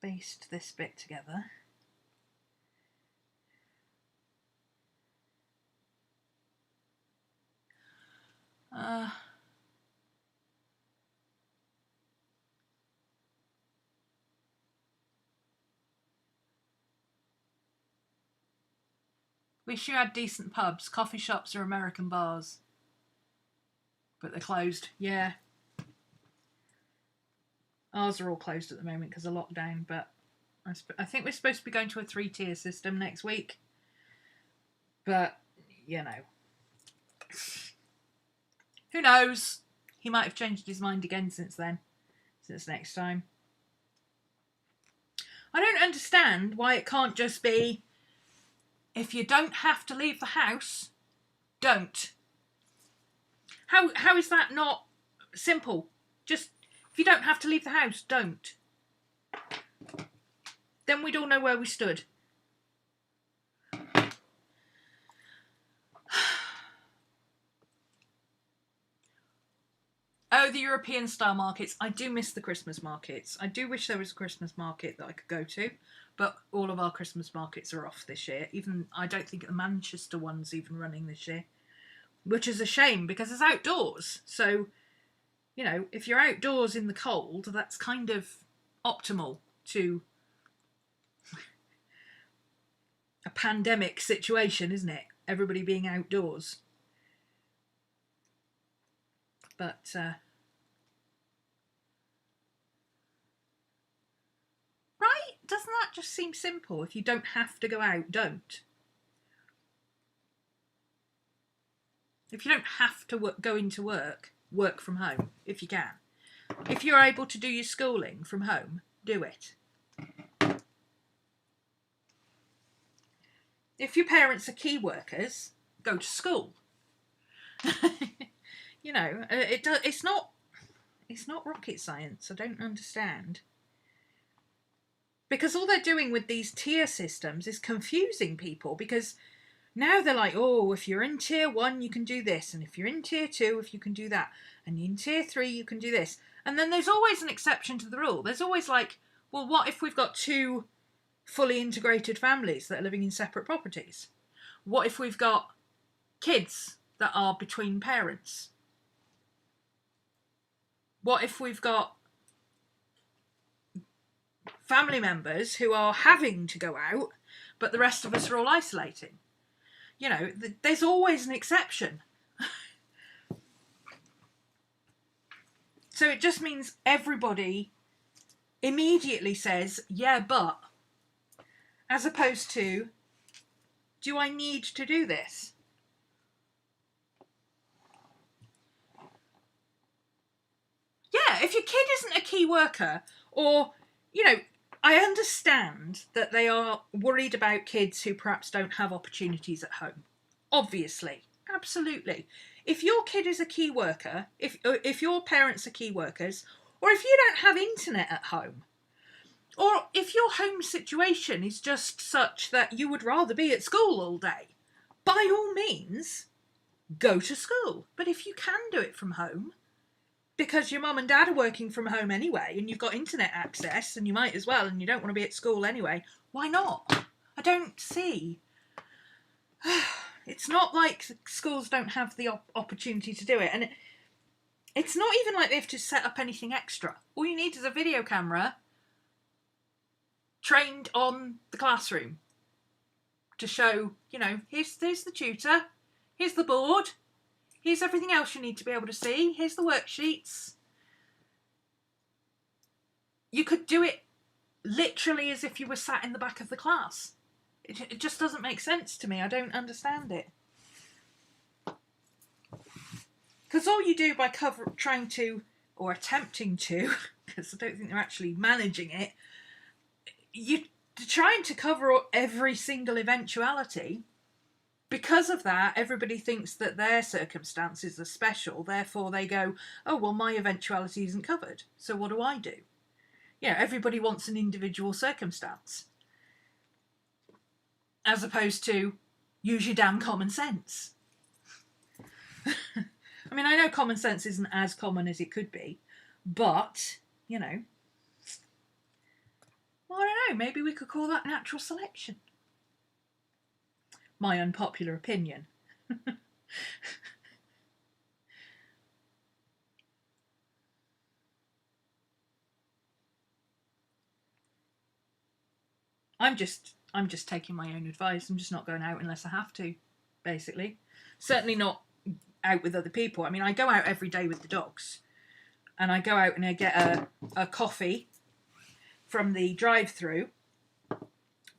[SPEAKER 1] Baste this bit together. Wish you had decent pubs. Coffee shops are American bars. But they're closed. Yeah. Ours are all closed at the moment because of lockdown, but I think we're supposed to be going to a 3-tier system next week. But, you know. Who knows? He might have changed his mind again since then. Since next time. I don't understand why it can't just be, if you don't have to leave the house, don't. How is that not simple? Just, if you don't have to leave the house, don't. Then we'd all know where we stood. Oh, the European style markets. I do miss the Christmas markets. I do wish there was a Christmas market that I could go to, but all of our Christmas markets are off this year. Even, I don't think the Manchester one's even running this year, which is a shame because it's outdoors. So, you know, if you're outdoors in the cold, that's kind of optimal to a pandemic situation, isn't it? Everybody being outdoors. But, right? Doesn't that just seem simple? If you don't have to go out, don't. If you don't have to go into work, work from home, if you can. If you're able to do your schooling from home, do it. If your parents are key workers, go to school. You know, it's not rocket science. I don't understand. Because all they're doing with these tier systems is confusing people, because now they're like, oh, if you're in tier 1, you can do this. And if you're in tier 2, if you can do that. And in tier 3, you can do this. And then there's always an exception to the rule. There's always like, well, what if we've got 2 fully integrated families that are living in separate properties? What if we've got kids that are between parents? What if we've got family members who are having to go out, but the rest of us are all isolating? You know, there's always an exception. So it just means everybody immediately says, yeah, but, as opposed to, do I need to do this? Yeah, if your kid isn't a key worker, or, you know, I understand that they are worried about kids who perhaps don't have opportunities at home. Obviously. Absolutely. If your kid is a key worker, if your parents are key workers, or if you don't have internet at home, or if your home situation is just such that you would rather be at school all day, by all means, go to school. But if you can do it from home, because your mum and dad are working from home anyway, and you've got internet access, and you might as well, and you don't want to be at school anyway, why not? I don't see. It's not like schools don't have the opportunity to do it, and it's not even like they have to set up anything extra. All you need is a video camera trained on the classroom to show, you know, here's the tutor, here's the board, here's everything else you need to be able to see, here's the worksheets. You could do it literally as if you were sat in the back of the class. It just doesn't make sense to me. I don't understand it. Because all you do by trying to, or attempting to, because I don't think they're actually managing it, you're trying to cover every single eventuality. because of that, everybody thinks that their circumstances are special. Therefore, they go, oh, well, my eventuality isn't covered. So what do I do? You know, everybody wants an individual circumstance. As opposed to, use your damn common sense. I mean, I know common sense isn't as common as it could be. But, you know, well, I don't know, maybe we could call that natural selection. My unpopular opinion. I'm just taking my own advice. I'm just not going out unless I have to, basically. Certainly not out with other people. I mean, I go out every day with the dogs. And I go out and I get a coffee from the drive-through.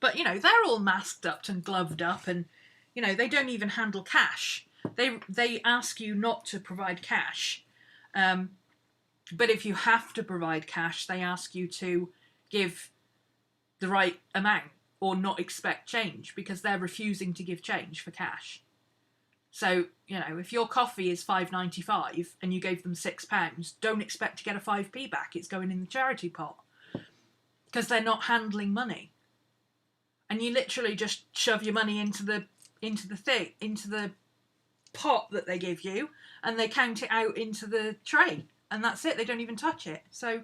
[SPEAKER 1] But, you know, they're all masked up and gloved up and, you know, they don't even handle cash. They ask you not to provide cash. But if you have to provide cash, they ask you to give the right amount or not expect change because they're refusing to give change for cash. So, you know, if your coffee is $5.95 and you gave them £6, don't expect to get a 5p back. It's going in the charity pot because they're not handling money. And you literally just shove your money into the pot that they give you, and they count it out into the tray, and that's it. They don't even touch it. So,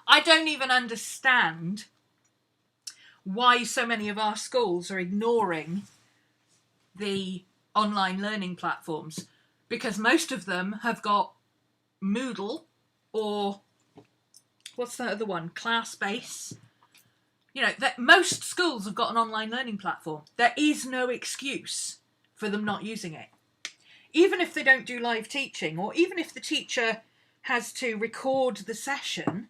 [SPEAKER 1] I don't even understand why so many of our schools are ignoring the online learning platforms, because most of them have got Moodle or what's that other one? ClassBase. You know, that most schools have got an online learning platform. There is no excuse for them not using it. Even if they don't do live teaching, or even if the teacher has to record the session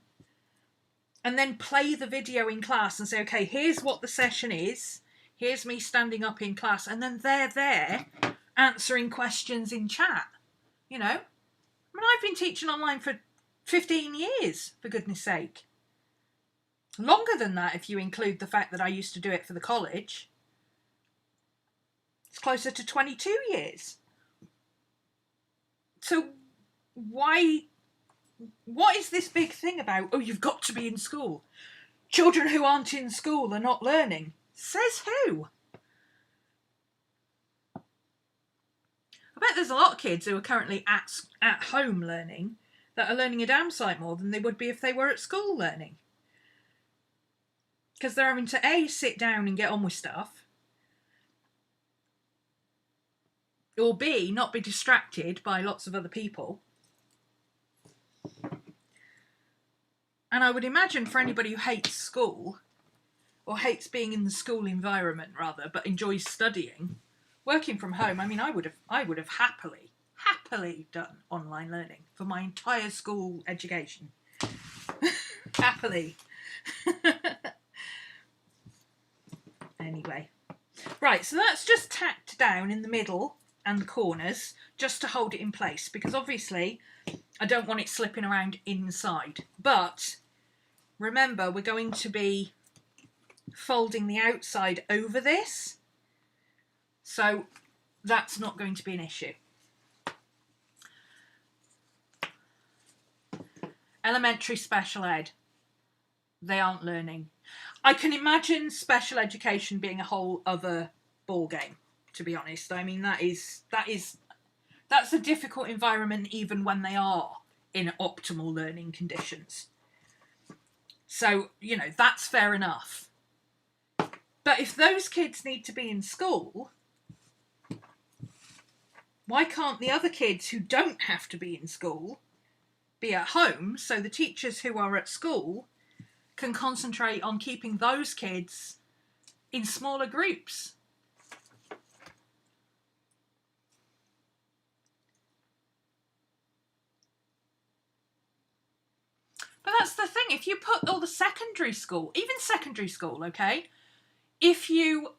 [SPEAKER 1] and then play the video in class and say, okay, here's what the session is. Here's me standing up in class, and then they're there answering questions in chat. You know? I mean, I've been teaching online for 15 years, for goodness sake. Longer than that if you include the fact that I used to do it for the college. It's closer to 22 years. So what is this big thing about, oh, you've got to be in school? Children who aren't in school are not learning. Says who? I bet there's a lot of kids who are currently at home learning that are learning a damn sight more than they would be if they were at school learning. Because they're having to A, sit down and get on with stuff, or B, not be distracted by lots of other people. And I would imagine for anybody who hates school, or hates being in the school environment rather, but enjoys studying, working from home, I mean, I would have happily done online learning for my entire school education. Happily. Anyway. Right, so that's just tacked down in the middle and the corners just to hold it in place, because obviously I don't want it slipping around inside. But remember, we're going to be folding the outside over this, so that's not going to be an issue. Elementary special ed, they aren't learning. I can imagine special education being a whole other ball game, to be honest. I mean, that's a difficult environment even when they are in optimal learning conditions. So, you know, that's fair enough. But if those kids need to be in school, why can't the other kids who don't have to be in school be at home, so the teachers who are at school can concentrate on keeping those kids in smaller groups? But that's the thing, if you put all the secondary school, even secondary school, okay, if you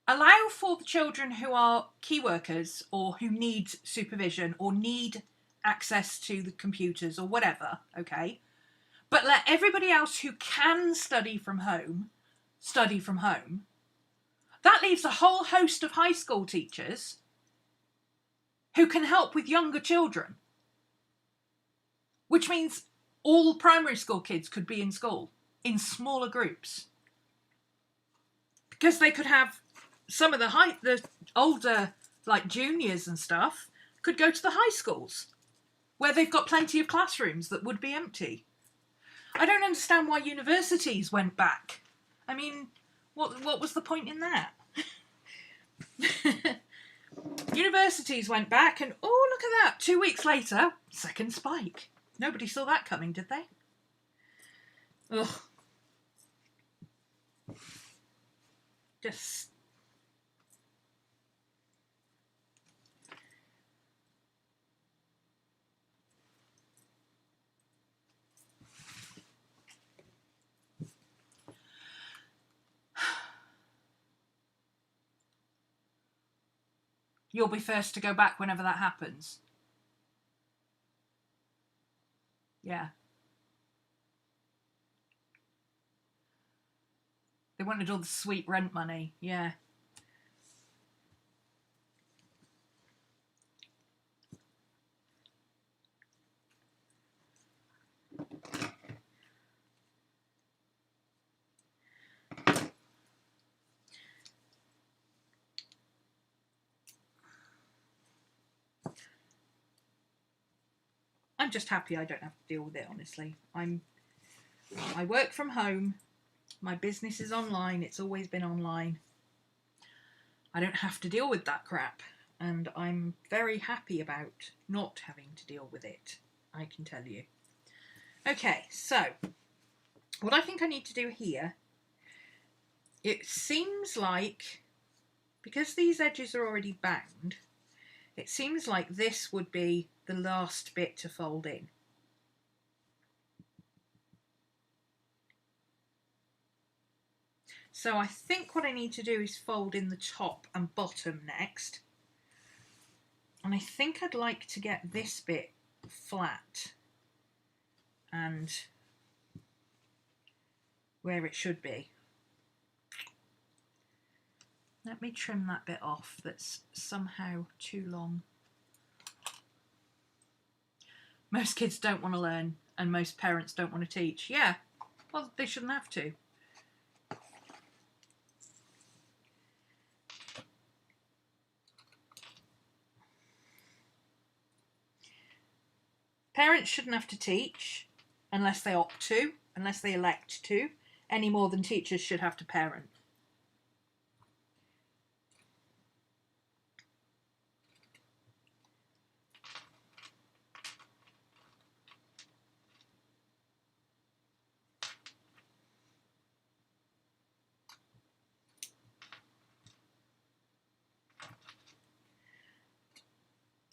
[SPEAKER 1] allow for the children who are key workers or who need supervision or need access to the computers or whatever, okay? But let everybody else who can study from home. That leaves a whole host of high school teachers who can help with younger children, which means all primary school kids could be in school in smaller groups, because they could have some of the older, like juniors and stuff, could go to the high schools where they've got plenty of classrooms that would be empty. I don't understand why universities went back. I mean, what was the point in that? Universities went back and, oh, look at that. 2 weeks later, second spike. Nobody saw that coming, did they? Ugh. Just... You'll be first to go back whenever that happens. Yeah. They wanted all the sweet rent money. Yeah. I'm just happy I don't have to deal with it, honestly. I work from home. My business is online. It's always been online. I don't have to deal with that crap. And I'm very happy about not having to deal with it, I can tell you. Okay, so what I think I need to do here, it seems like, because these edges are already banged, it seems like this would be the last bit to fold in. So I think what I need to do is fold in the top and bottom next. And I think I'd like to get this bit flat and where it should be. Let me trim that bit off that's somehow too long. Most kids don't want to learn and most parents don't want to teach. Yeah, well, they shouldn't have to. Parents shouldn't have to teach unless they opt to, unless they elect to, any more than teachers should have to parent.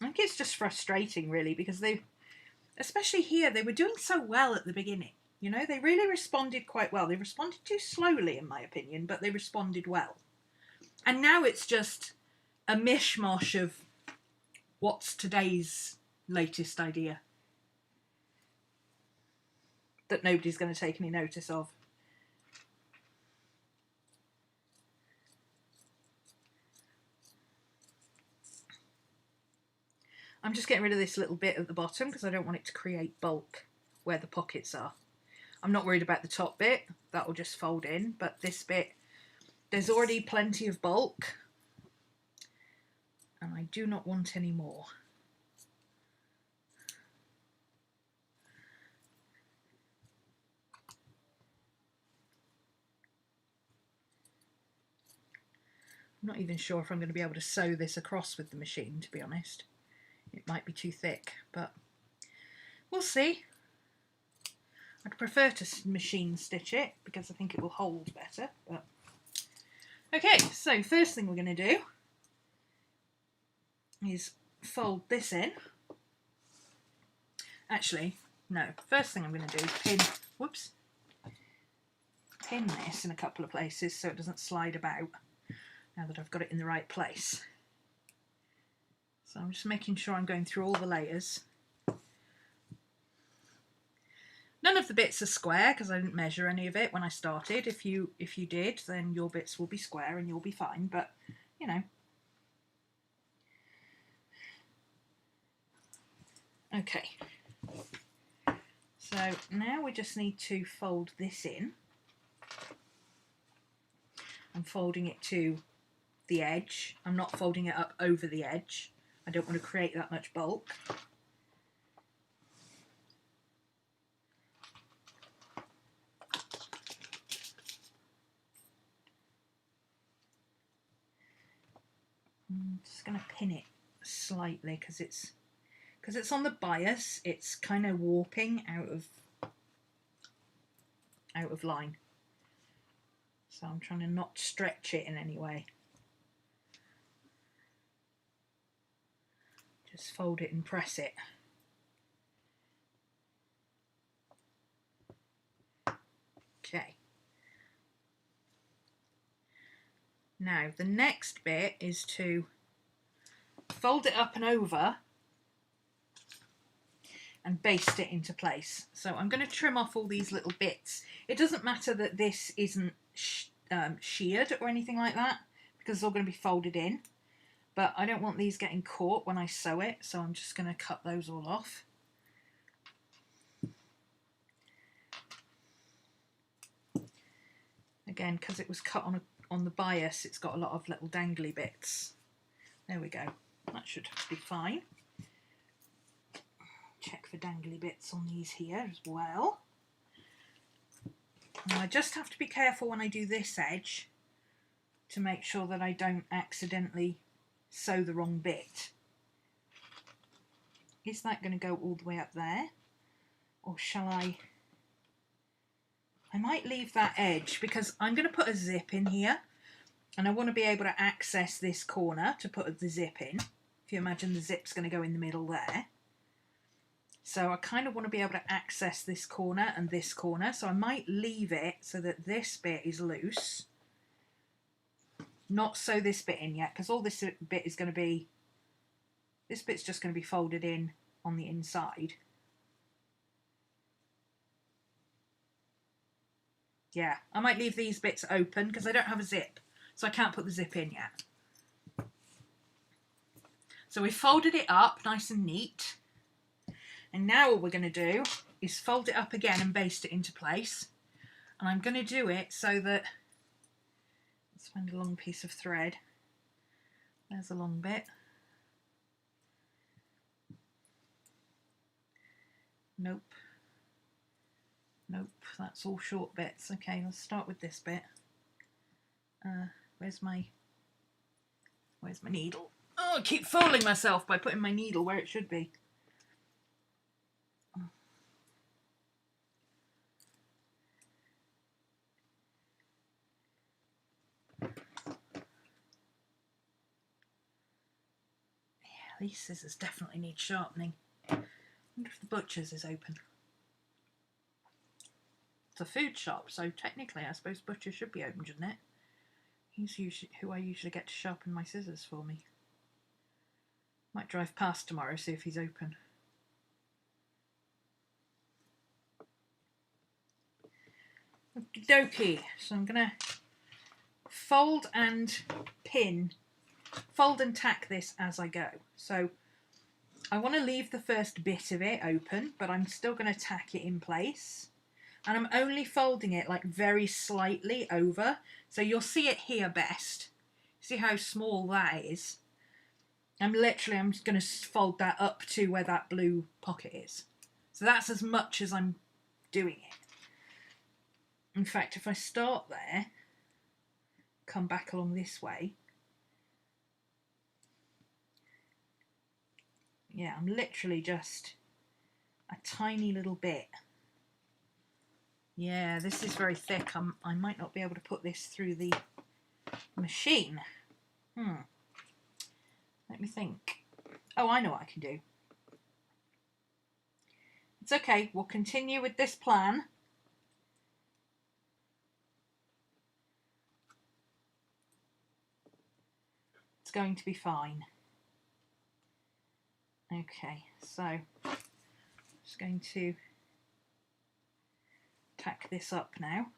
[SPEAKER 1] I think it's just frustrating, really, because they, especially here, they were doing so well at the beginning. You know, they really responded quite well. They responded too slowly, in my opinion, but they responded well. And now it's just a mishmash of what's today's latest idea that nobody's going to take any notice of. I'm just getting rid of this little bit at the bottom because I don't want it to create bulk where the pockets are. I'm not worried about the top bit, that will just fold in, but this bit, there's already plenty of bulk and I do not want any more. I'm not even sure if I'm going to be able to sew this across with the machine, to be honest. It might be too thick, but we'll see. I'd prefer to machine stitch it because I think it will hold better. But okay, so first thing we're going to do is fold this in. Actually, no. First thing I'm going to do is pin this in a couple of places so it doesn't slide about. now that I've got it in the right place. So I'm just making sure I'm going through all the layers. None of the bits are square because I didn't measure any of it when I started. If you did, then your bits will be square and you'll be fine, but you know. Okay. So now we just need to fold this in. I'm folding it to the edge. I'm not folding it up over the edge. I don't want to create that much bulk. I'm just going to pin it slightly because it's on the bias. It's kind of warping out of line. So I'm trying to not stretch it in any way. Just fold it and press it. Okay. Now the next bit is to fold it up and over and baste it into place. So I'm going to trim off all these little bits. It doesn't matter that this isn't sheared or anything like that because it's all going to be folded in, but I don't want these getting caught when I sew it, so I'm just going to cut those all off. Again, because it was cut on the bias, it's got a lot of little dangly bits. There we go. That should be fine. Check for dangly bits on these here as well. Now I just have to be careful when I do this edge to make sure that I don't accidentally sew the wrong bit. Is that going to go all the way up there? Or shall I might leave that edge because I'm going to put a zip in here and I want to be able to access this corner to put the zip in. If you imagine the zip's going to go in the middle there. So I kind of want to be able to access this corner and this corner, so I might leave it so that this bit is loose. Not sew this bit in yet, because all this bit is going to be, this bit's just going to be folded in on the inside. Yeah, I might leave these bits open because I don't have a zip, so I can't put the zip in yet. So we folded it up nice and neat. And now what we're going to do is fold it up again and baste it into place. And I'm going to do it so that, let's find a long piece of thread. There's a long bit. Nope. Nope, that's all short bits. Okay, let's start with this bit. Where's my needle? Oh, I keep fooling myself by putting my needle where it should be. These scissors definitely need sharpening. I wonder if the butcher's is open. It's a food shop, so technically I suppose butcher should be open, shouldn't it? He's usually who I usually get to sharpen my scissors for me. Might drive past tomorrow, see if he's open. Okie dokie. So I'm going to fold and pin. Fold and tack this as I go. So I want to leave the first bit of it open, but I'm still going to tack it in place. And I'm only folding it like very slightly over. So you'll see it here best. See how small that is? I'm just going to fold that up to where that blue pocket is. So that's as much as I'm doing it. In fact, if I start there, come back along this way, yeah, I'm literally just a tiny little bit. Yeah, this is very thick. I might not be able to put this through the machine. Let me think. Oh, I know what I can do. It's okay. We'll continue with this plan. going to be fine. Okay, so I'm just going to tack this up now.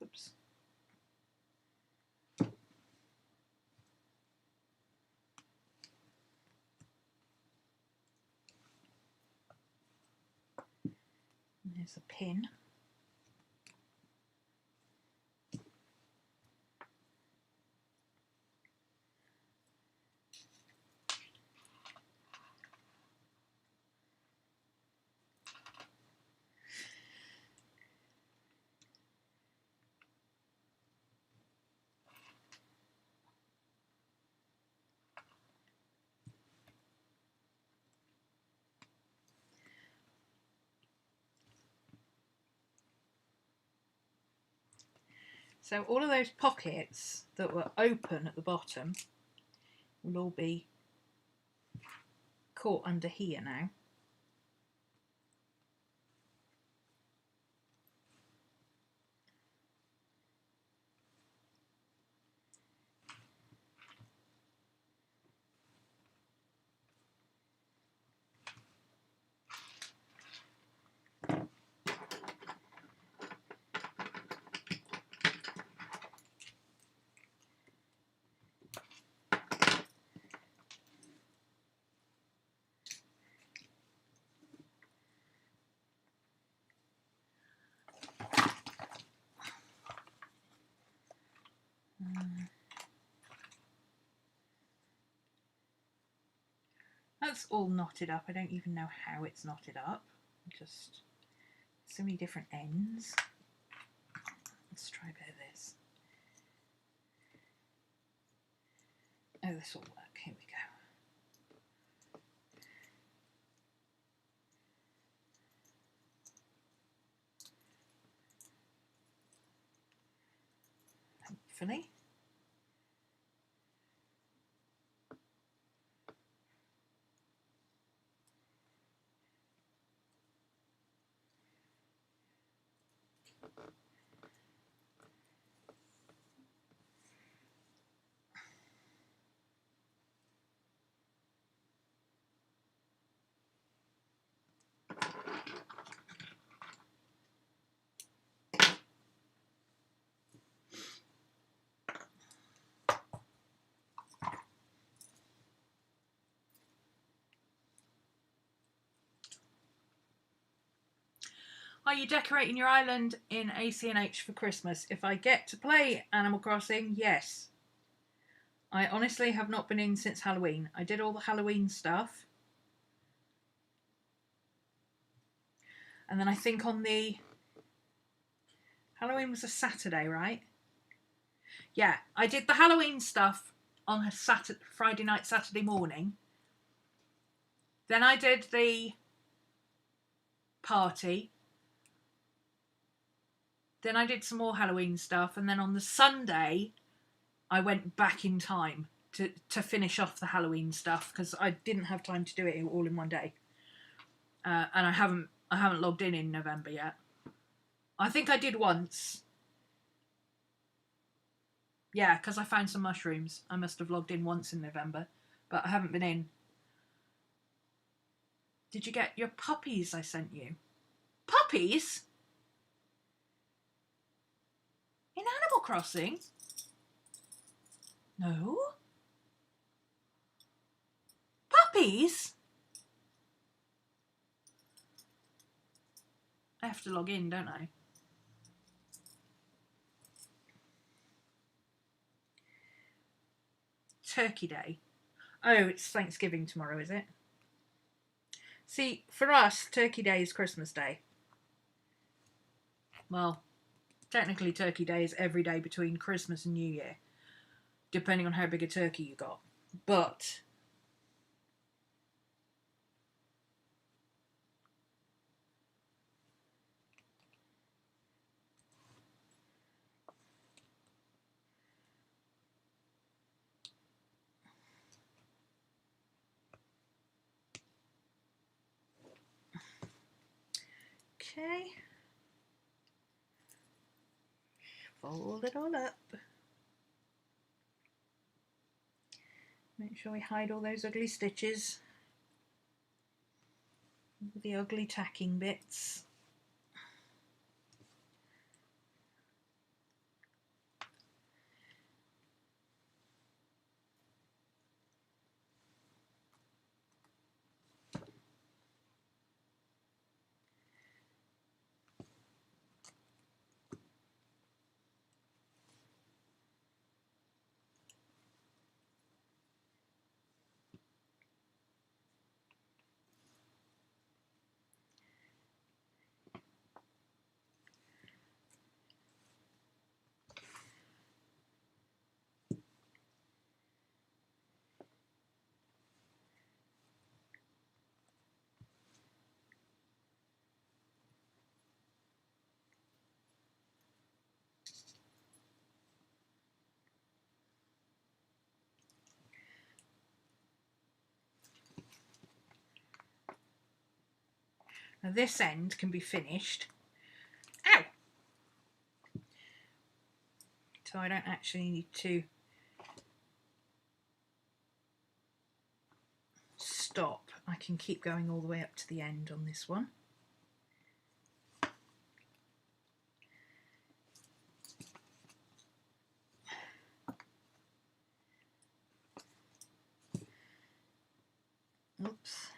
[SPEAKER 1] Oops. There's a pin. So all of those pockets that were open at the bottom will all be caught under here now. That's all knotted up. I don't even know how it's knotted up. Just so many different ends. Let's try a bit of this. Oh, this will work. Here we go. Hopefully. Are you decorating your island in ACNH for Christmas? If I get to play Animal Crossing, yes. I honestly have not been in since Halloween. I did all the Halloween stuff. And then I think on the... Halloween was a Saturday, right? Yeah, I did the Halloween stuff on a Friday night, Saturday morning. Then I did the party. Then I did some more Halloween stuff, and then on the Sunday, I went back in time to finish off the Halloween stuff because I didn't have time to do it all in one day, and I haven't logged in November yet. I think I did once. Yeah, because I found some mushrooms. I must have logged in once in November, but I haven't been in. Did you get your puppies I sent you? Puppies? In Animal Crossing? No. Puppies? I have to log in, don't I? Turkey Day. Oh, it's Thanksgiving tomorrow, is it? See, for us, Turkey Day is Christmas Day. Well, technically Turkey Day is every day between Christmas and New Year, depending on how big a turkey you got. But okay. fold it all up. Make sure we hide all those ugly stitches, the ugly tacking bits. Now this end can be finished. Ow! So I don't actually need to stop. I can keep going all the way up to the end on this one. Oops.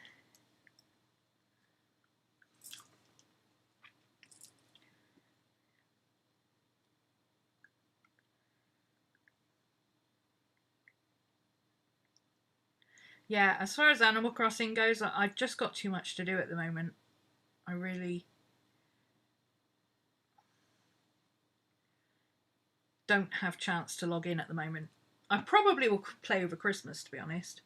[SPEAKER 1] Yeah, as far as Animal Crossing goes, I've just got too much to do at the moment. I really don't have a chance to log in at the moment. I probably will play over Christmas, to be honest.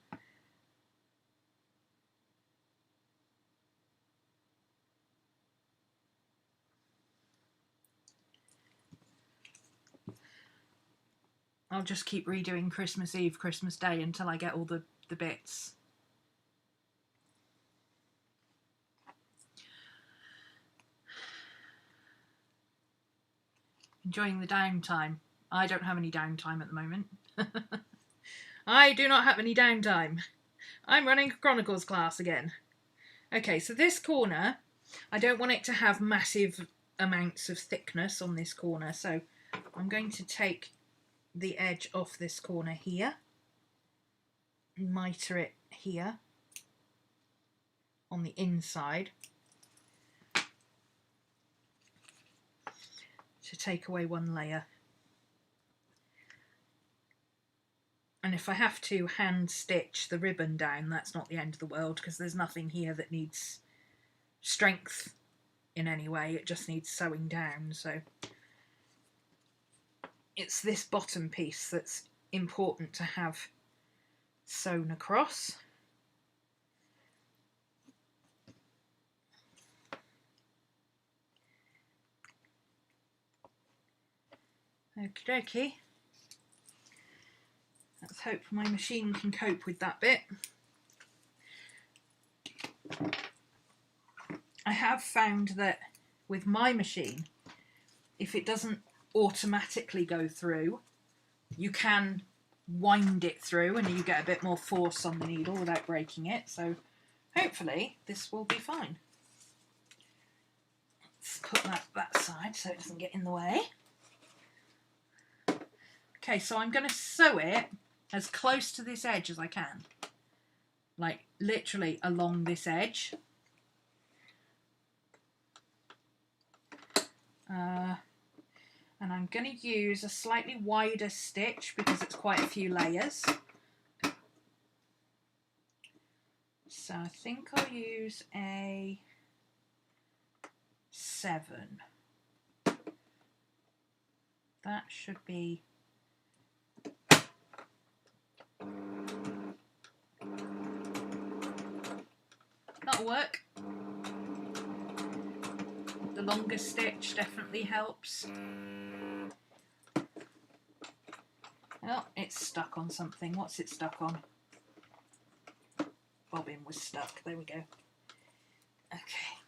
[SPEAKER 1] I'll just keep redoing Christmas Eve, Christmas Day until I get all the bits. Enjoying the downtime. I don't have any downtime at the moment. I do not have any downtime. I'm running a Chronicles class again. Okay, so this corner, I don't want it to have massive amounts of thickness on this corner, so I'm going to take the edge off this corner here, miter it here on the inside to take away one layer. And if I have to hand stitch the ribbon down, that's not the end of the world, because there's nothing here that needs strength in any way, it just needs sewing down. So it's this bottom piece that's important to have sewn across. Okie dokie. Let's hope my machine can cope with that bit. I have found that with my machine, if it doesn't automatically go through, you can wind it through and you get a bit more force on the needle without breaking it. So hopefully this will be fine. Let's put that side so it doesn't get in the way. Okay, so I'm going to sew it as close to this edge as I can. Like literally along this edge. And I'm going to use a slightly wider stitch because it's quite a few layers. So I think I'll use a 7. That should be that'll work. The longer stitch definitely helps. Oh, it's stuck on something. What's it stuck on? Bobbin was stuck. There we go. Okay.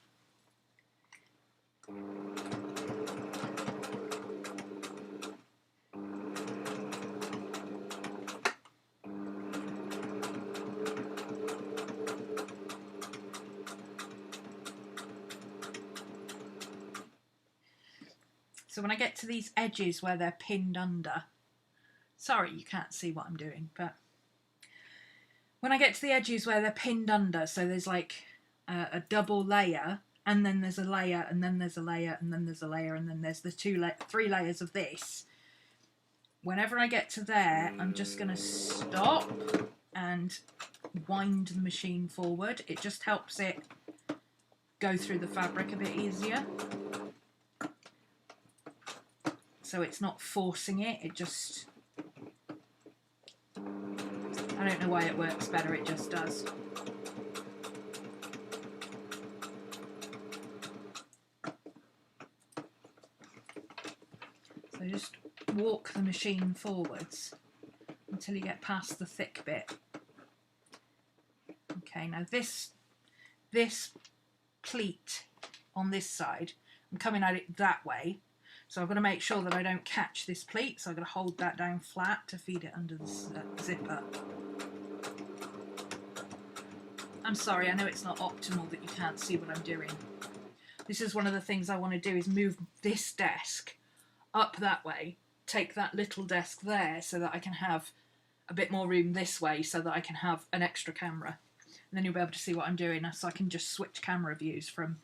[SPEAKER 1] So when I get to these edges where they're pinned under, sorry you can't see what I'm doing, but when I get to the edges where they're pinned under, so there's like a double layer, and then there's a layer, and then there's a layer, and then there's a layer, and then there's the three layers of this. Whenever I get to there, I'm just going to stop and wind the machine forward. It just helps it go through the fabric a bit easier. So it's not forcing it, it just... I don't know why it works better, it just does. So just walk the machine forwards until you get past the thick bit. Okay, now this pleat on this side, I'm coming at it that way, so I've got to make sure that I don't catch this pleat, so I've got to hold that down flat to feed it under the zipper. I'm sorry, I know it's not optimal that you can't see what I'm doing. This is one of the things I want to do, is move this desk up that way, take that little desk there so that I can have a bit more room this way so that I can have an extra camera. And then you'll be able to see what I'm doing, so I can just switch camera views from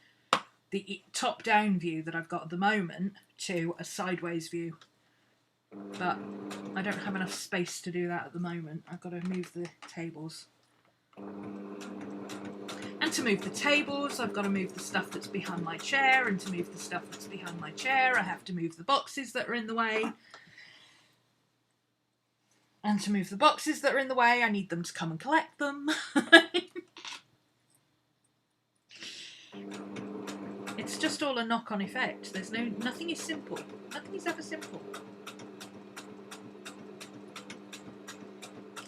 [SPEAKER 1] the top-down view that I've got at the moment to a sideways view. But I don't have enough space to do that at the moment. I've got to move the tables. And to move the tables, I've got to move the stuff that's behind my chair, and to move the stuff that's behind my chair, I have to move the boxes that are in the way. And to move the boxes that are in the way, I need them to come and collect them. It's just all a knock-on effect. There's nothing is simple. Nothing is ever simple.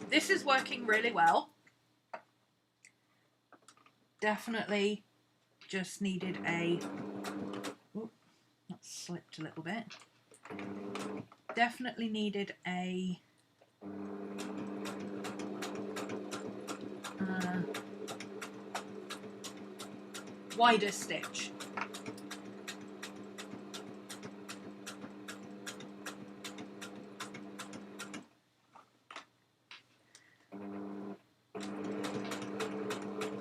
[SPEAKER 1] This is working really well. Definitely just needed a... Ooh, that slipped a little bit. Definitely needed a... wider stitch.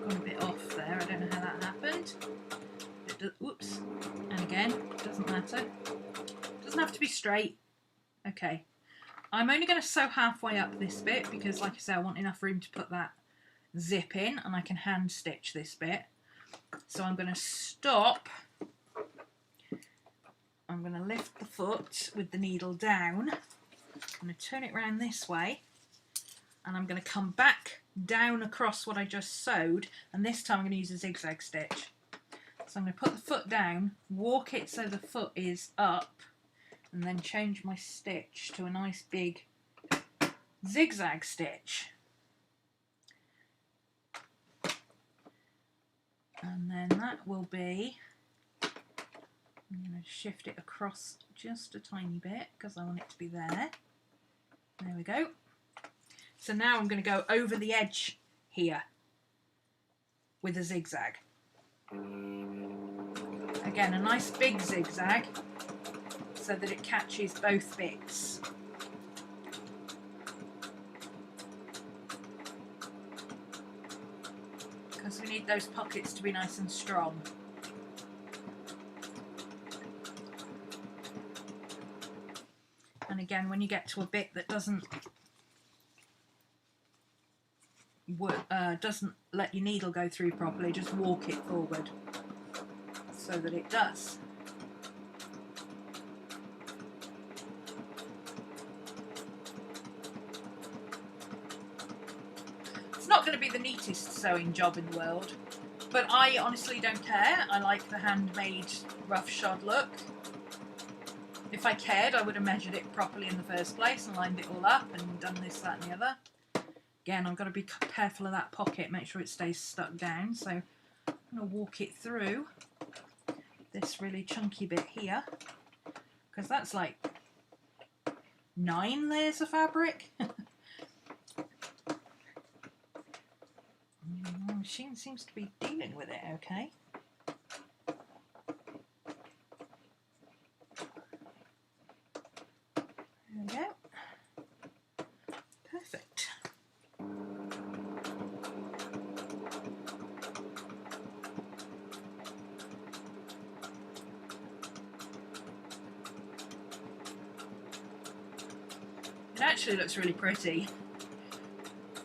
[SPEAKER 1] Gone a bit off there, I don't know how that happened. Oops, and again, doesn't matter. Doesn't have to be straight. Okay, I'm only going to sew halfway up this bit because, like I say, I want enough room to put that zip in, and I can hand stitch this bit. So I'm going to stop. I'm going to lift the foot with the needle down. I'm going to turn it around this way, and I'm going to come back down across what I just sewed, and this time I'm going to use a zigzag stitch. So I'm going to put the foot down, walk it so the foot is up, and then change my stitch to a nice big zigzag stitch. And then that will be, I'm going to shift it across just a tiny bit because I want it to be there. There we go. So now I'm going to go over the edge here with a zigzag. Again, a nice big zigzag so that it catches both bits. Because we need those pockets to be nice and strong. And again, when you get to a bit that doesn't let your needle go through properly, just walk it forward so that it does. It's not going to be the neatest sewing job in the world, but I honestly don't care. I like the handmade roughshod look. If I cared, I would have measured it properly in the first place and lined it all up and done this, that and the other. Again, I've got to be careful of that pocket, make sure it stays stuck down. So I'm going to walk it through this really chunky bit here, because that's like 9 layers of fabric. The machine seems to be dealing with it okay. It actually looks really pretty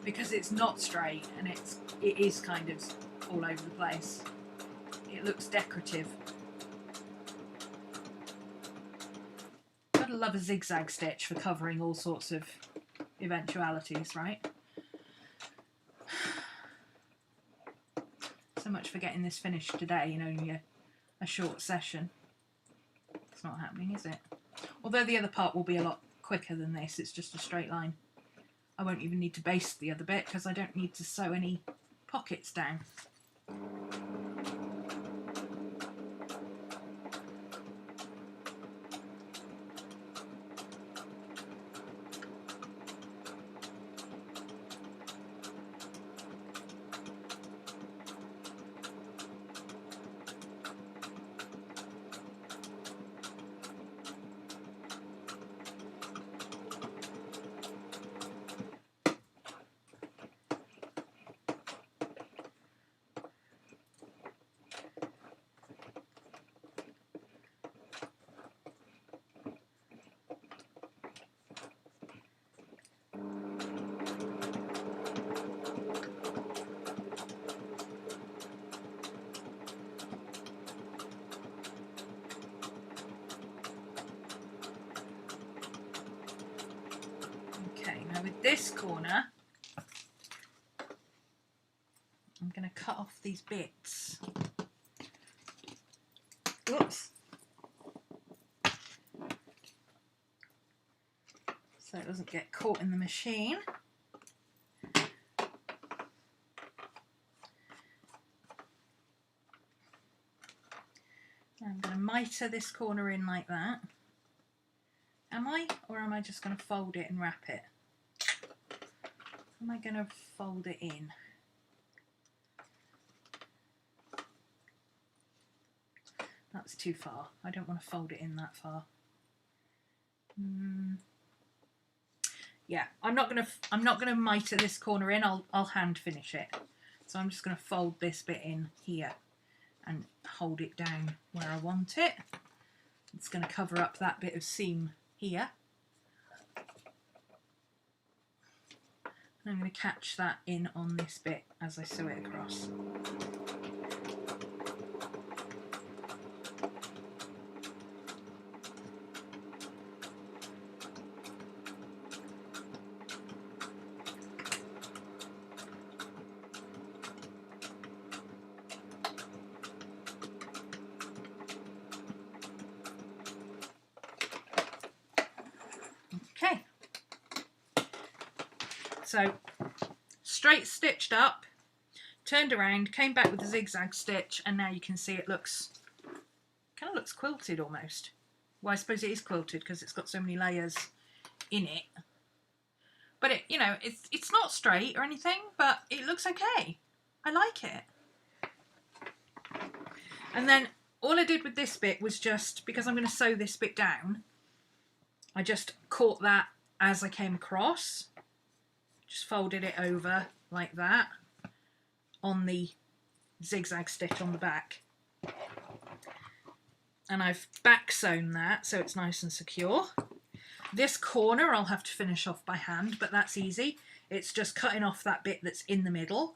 [SPEAKER 1] because it's not straight and it is kind of all over the place. It looks decorative. Gotta love a zigzag stitch for covering all sorts of eventualities, right? So much for getting this finished today in only a short session. It's not happening, is it? Although the other part will be a lot quicker than this, it's just a straight line. I won't even need to baste the other bit because I don't need to sew any pockets down. Now with this corner, I'm going to cut off these bits. Oops. So it doesn't get caught in the machine. I'm going to mitre this corner in like that. Am I? Or am I just going to fold it and wrap it? Am I going to fold it in? That's too far. I don't want to fold it in that far. Yeah, I'm not gonna mitre this corner in. I'll hand finish it. So I'm just going to fold this bit in here and hold it down where I want it. It's going to cover up that bit of seam here. I'm going to catch that in on this bit as I sew it across. Okay. So straight stitched up, turned around, came back with a zigzag stitch, and now you can see it looks, kind of looks quilted almost. Well, I suppose it is quilted because it's got so many layers in it. But it, you know, it's not straight or anything, but it looks okay. I like it. And then all I did with this bit was just, because I'm going to sew this bit down, I just caught that as I came across. Just folded it over like that on the zigzag stitch on the back. And I've back sewn that so it's nice and secure. This corner I'll have to finish off by hand, but that's easy. It's just cutting off that bit that's in the middle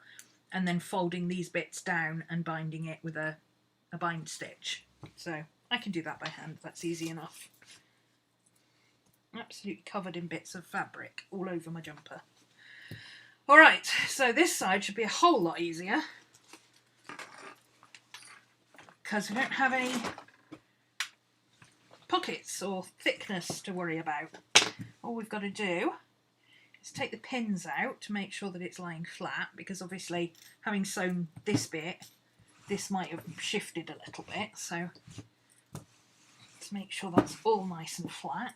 [SPEAKER 1] and then folding these bits down and binding it with a bind stitch. So I can do that by hand, that's easy enough. Absolutely covered in bits of fabric all over my jumper. Alright, so this side should be a whole lot easier because we don't have any pockets or thickness to worry about. All we've got to do is take the pins out to make sure that it's lying flat, because obviously having sewn this bit, this might have shifted a little bit, so let's make sure that's all nice and flat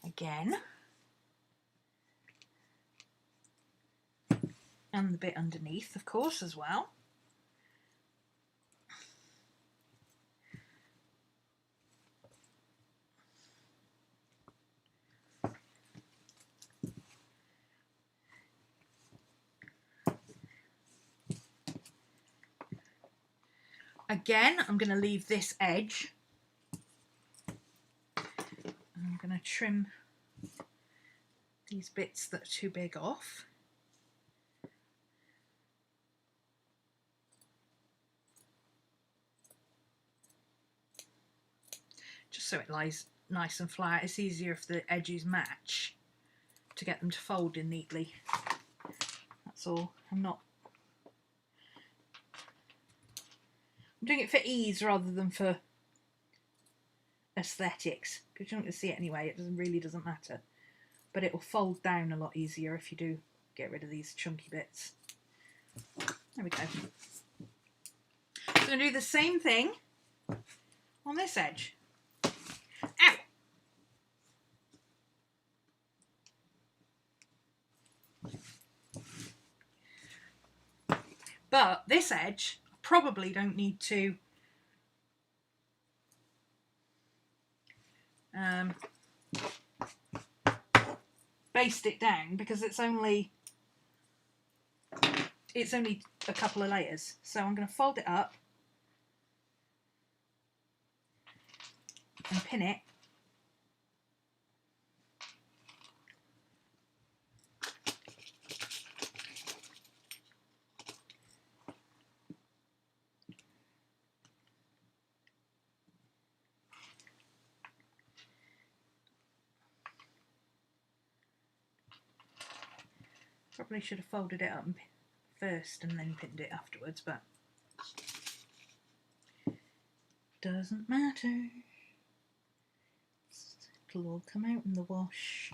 [SPEAKER 1] again. And the bit underneath, of course, as well. Again, I'm going to leave this edge. I'm going to trim these bits that are too big off. Just so it lies nice and flat. It's easier if the edges match to get them to fold in neatly. That's all. I'm doing it for ease rather than for aesthetics, because you're not going to see it anyway. It really doesn't matter, but it will fold down a lot easier if you do get rid of these chunky bits. There we go. So I'm going to do the same thing on this edge. Ow! But this edge, I probably don't need to baste it down, because it's only a couple of layers. So I'm going to fold it up and pin it. Probably should have folded it up first and then pinned it afterwards, but doesn't matter. It'll all come out in the wash.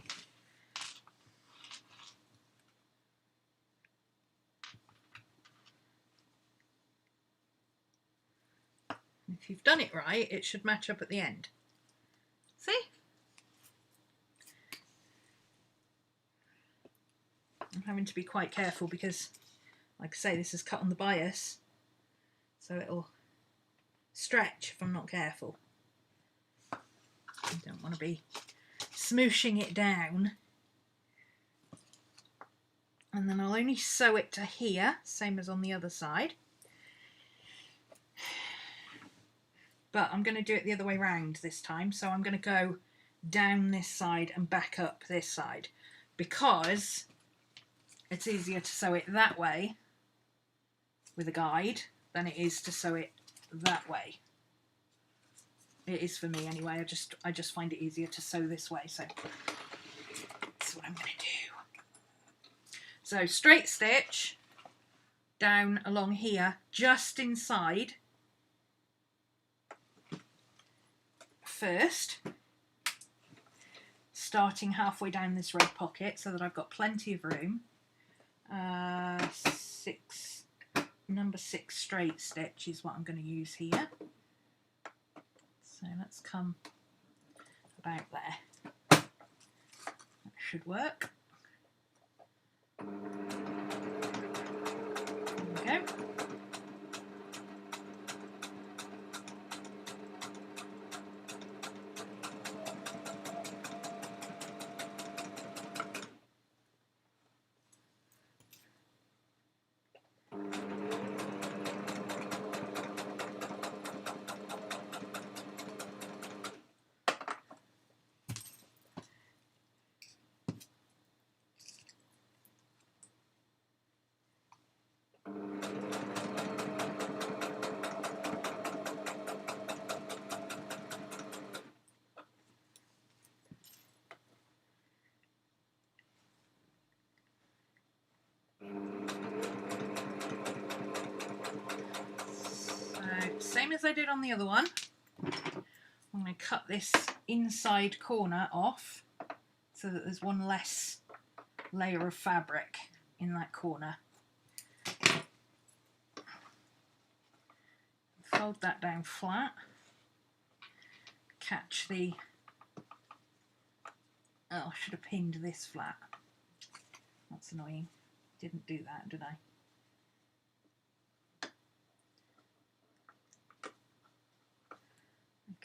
[SPEAKER 1] If you've done it right, it should match up at the end. See? I'm having to be quite careful because, like I say, this is cut on the bias, so it'll stretch if I'm not careful. I don't want to be smooshing it down. And then I'll only sew it to here, same as on the other side. But I'm going to do it the other way round this time, so I'm going to go down this side and back up this side, because it's easier to sew it that way with a guide than it is to sew it that way. It is for me anyway. I just find it easier to sew this way, so that's what I'm going to do. So straight stitch down along here, just inside first, starting halfway down this red pocket so that I've got plenty of room. Number 6 straight stitch is what I'm going to use here. So let's come about there. That should work. There we go. Same as I did on the other one, I'm going to cut this inside corner off so that there's one less layer of fabric in that corner. Fold that down flat, catch the, oh, I should have pinned this flat, that's annoying, didn't do that, did I?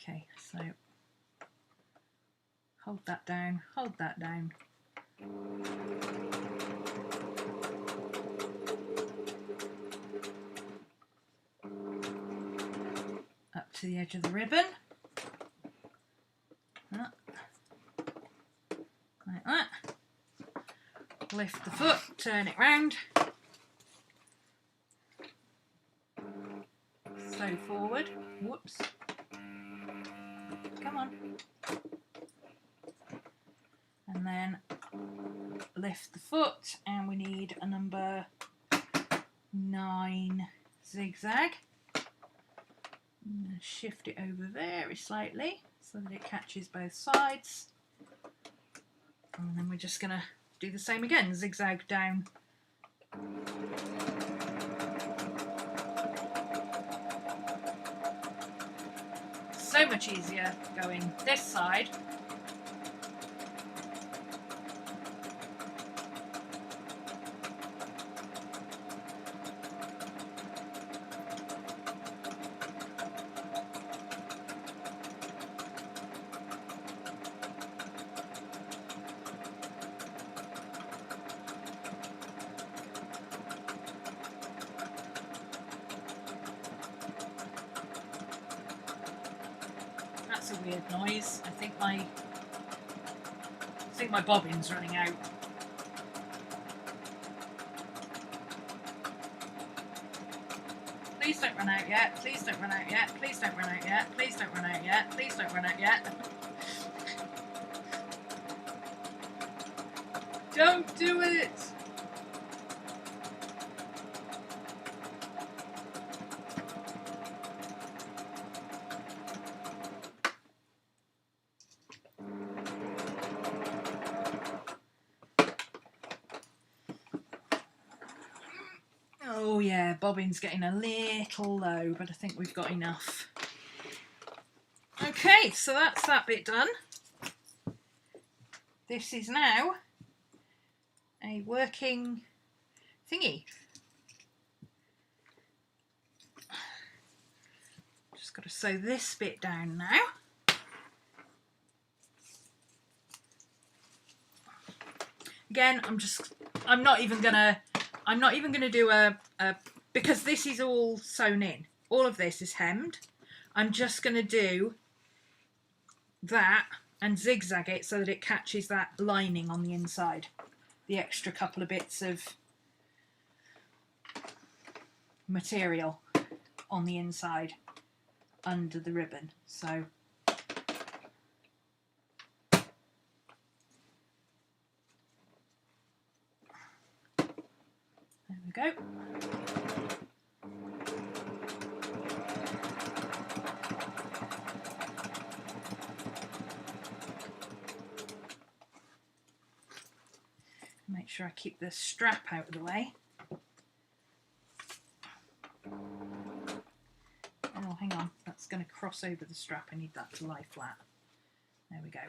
[SPEAKER 1] Okay, so hold that down, up to the edge of the ribbon, like that. Lift the foot, turn it round. Sew forward. Whoops. Come on. And then lift the foot, and we need a number 9 zigzag. I'm going to shift it over very slightly so that it catches both sides. And then we're just going to do the same again, zigzag down. So much easier going this side. That's a weird noise. I think my bobbin's running out. Please don't run out yet. Please don't run out yet. Please don't run out yet. Please don't run out yet. Please don't run out yet. Don't do it! Oh yeah, bobbin's getting a little low, but I think we've got enough. Okay, so that's that bit done. This is now a working thingy. Just got to sew this bit down now. Again, I'm not even gonna do a because this is all sewn in. All of this is hemmed. I'm just gonna do that and zigzag it so that it catches that lining on the inside. The extra couple of bits of material on the inside under the ribbon. So there we go. Make sure I keep the strap out of the way. Oh, hang on, that's going to cross over the strap. I need that to lie flat. There we go.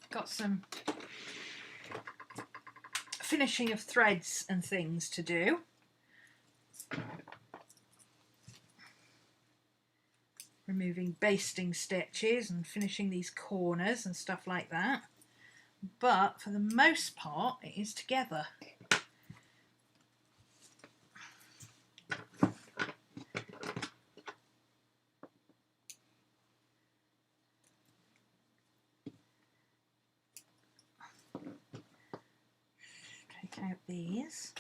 [SPEAKER 1] Got some finishing of threads and things to do. Removing basting stitches and finishing these corners and stuff like that. But for the most part, it is together. Out these.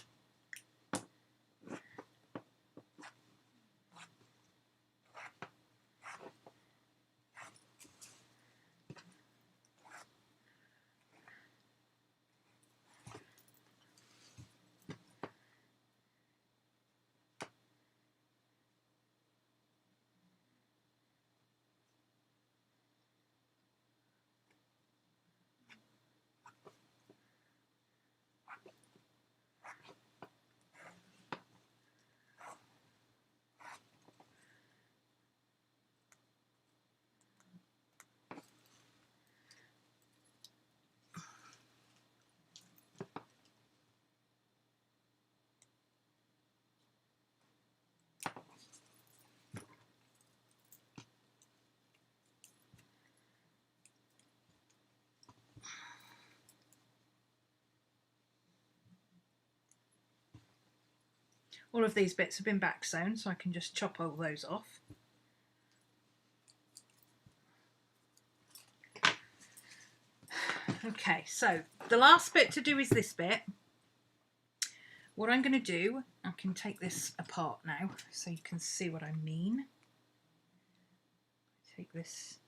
[SPEAKER 1] All of these bits have been back sewn, so I can just chop all those off. Okay, so the last bit to do is this bit. What I'm going to do, I can take this apart now so you can see what I mean. Take this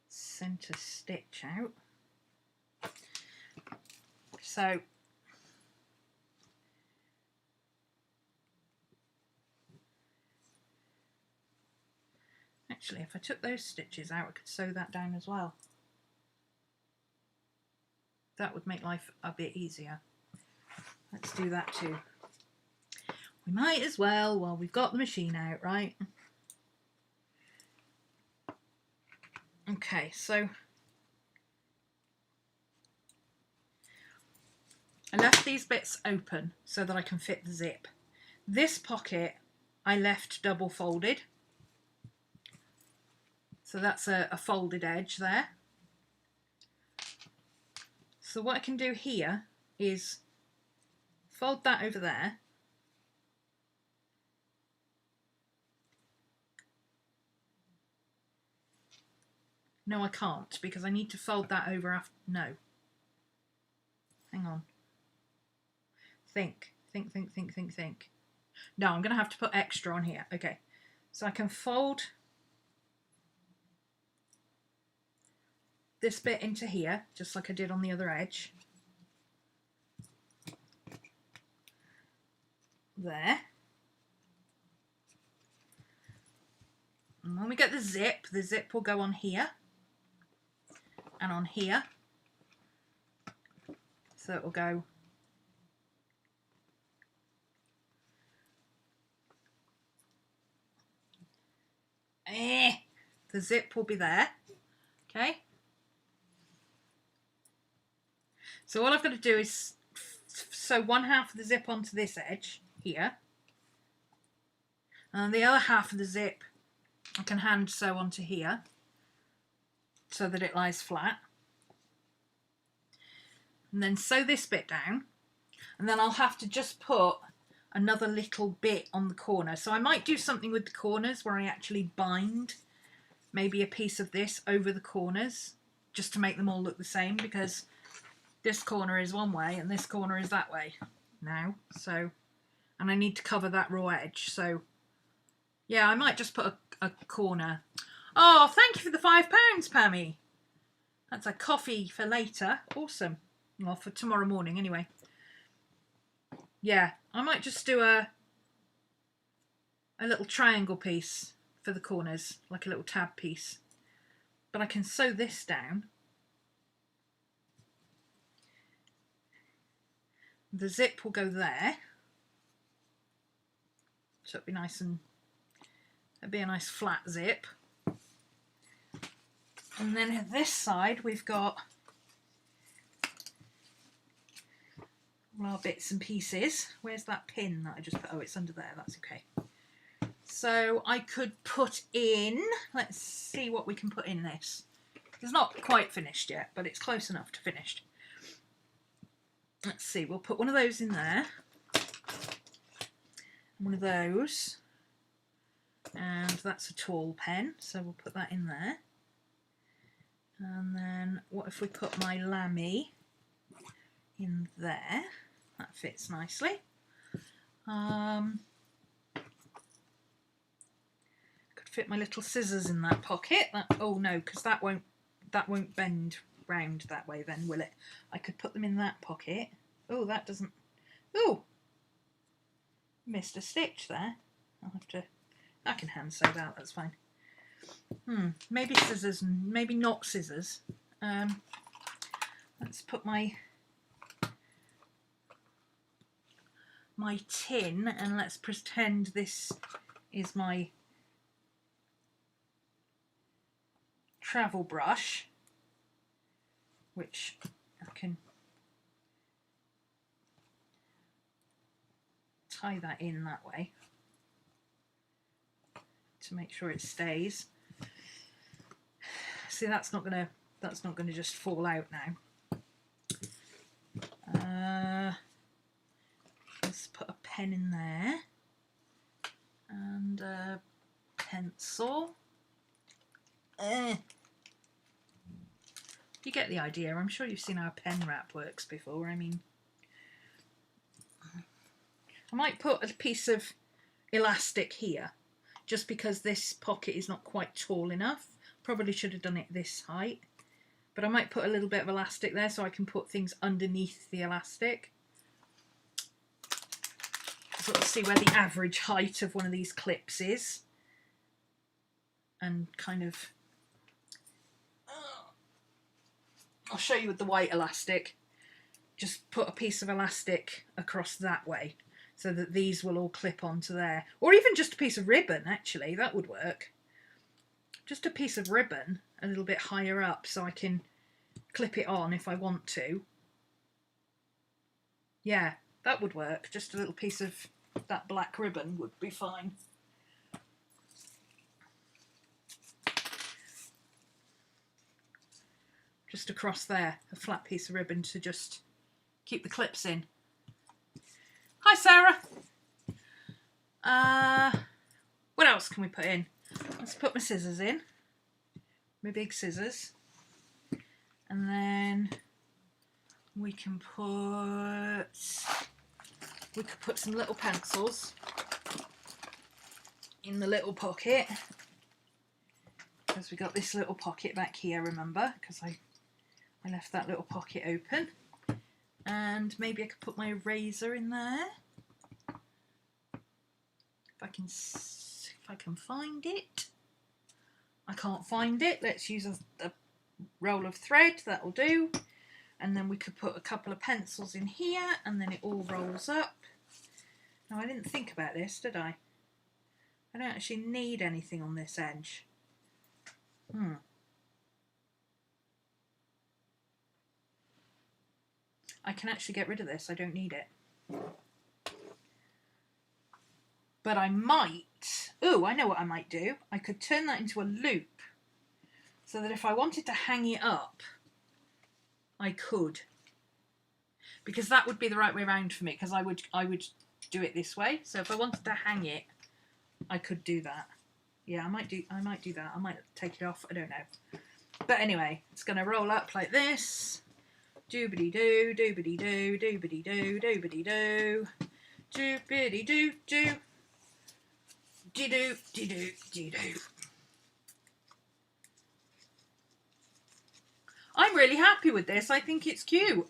[SPEAKER 1] centre stitch out. So actually, if I took those stitches out, I could sew that down as well. That would make life a bit easier. Let's do that too. We might as well while we've got the machine out, right? Okay, so I left these bits open so that I can fit the zip. This pocket I left double folded. So that's a folded edge there. So what I can do here is fold that over there. No, I can't because I need to fold that over after. No. Hang on. Think. No, I'm going to have to put extra on here. Okay. So I can fold this bit into here, just like I did on the other edge. There. And when we get the zip will go on here and on here. So it will go the zip will be there. Okay. So all I've got to do is sew one half of the zip onto this edge here, and the other half of the zip I can hand sew onto here so that it lies flat, and then sew this bit down, and then I'll have to just put another little bit on the corner. So I might do something with the corners where I actually bind maybe a piece of this over the corners just to make them all look the same, because this corner is one way and this corner is that way now. So, and I need to cover that raw edge. So yeah, I might just put a corner. Oh, thank you for the £5, Pammy. That's a coffee for later. Awesome. Well, for tomorrow morning anyway. Yeah, I might just do a little triangle piece for the corners, like a little tab piece. But I can sew this down. The zip will go there. So it'll be nice and it'll be a nice flat zip. And then at this side we've got all our bits and pieces. Where's that pin that I just put? Oh, it's under there. That's okay. So I could put in, let's see what we can put in this. It's not quite finished yet, but it's close enough to finished. Let's see, we'll put one of those in there. One of those. And that's a tall pen, so we'll put that in there. And then what if we put my lammy in there? That fits nicely. Could fit my little scissors in that pocket. Oh no, because that won't bend round that way then, will it? I could put them in that pocket. Oh, that doesn't. Oh, missed a stitch there. I'll have to. I can hand sew that. That's fine. Maybe scissors, maybe not scissors. Let's put my tin, and let's pretend this is my travel brush, which I can tie that in that way to make sure it stays. See, that's not gonna just fall out now. Let's put a pen in there. a pencil. You get the idea. I'm sure you've seen how a pen wrap works before. I mean, I might put a piece of elastic here, just because this pocket is not quite tall enough. Probably should have done it this height, but I might put a little bit of elastic there so I can put things underneath the elastic. Sort of see where the average height of one of these clips is, and kind of I'll show you with the white elastic. Just put a piece of elastic across that way so that these will all clip onto there. Or even just a piece of ribbon, actually, that would work. Just a piece of ribbon a little bit higher up so I can clip it on if I want to. Yeah, that would work. Just a little piece of that black ribbon would be fine. Just across there, a flat piece of ribbon to just keep the clips in. Hi, Sarah. What else can we put in? Let's put my scissors in, my big scissors, and then we can put some little pencils in the little pocket, because we got this little pocket back here, remember, because I left that little pocket open. And maybe I could put my eraser in there if I can find it. I can't find it. Let's use a roll of thread, that'll do. And then we could put a couple of pencils in here, and then it all rolls up. Now, I didn't think about this, did I? I don't actually need anything on this edge. I can actually get rid of this. I don't need it. But I might... Oh, I know what I might do. I could turn that into a loop so that if I wanted to hang it up, I could. Because that would be the right way around for me, because I would do it this way. So if I wanted to hang it, I could do that. Yeah, I might do that. I might take it off. I don't know. But anyway, it's going to roll up like this. Doobity-doo, doobity-doo, doobity-doo, doobity-doo, doobity-doo-doo, dee-doo, dee-doo, dee-doo. I'm really happy with this. I think it's cute.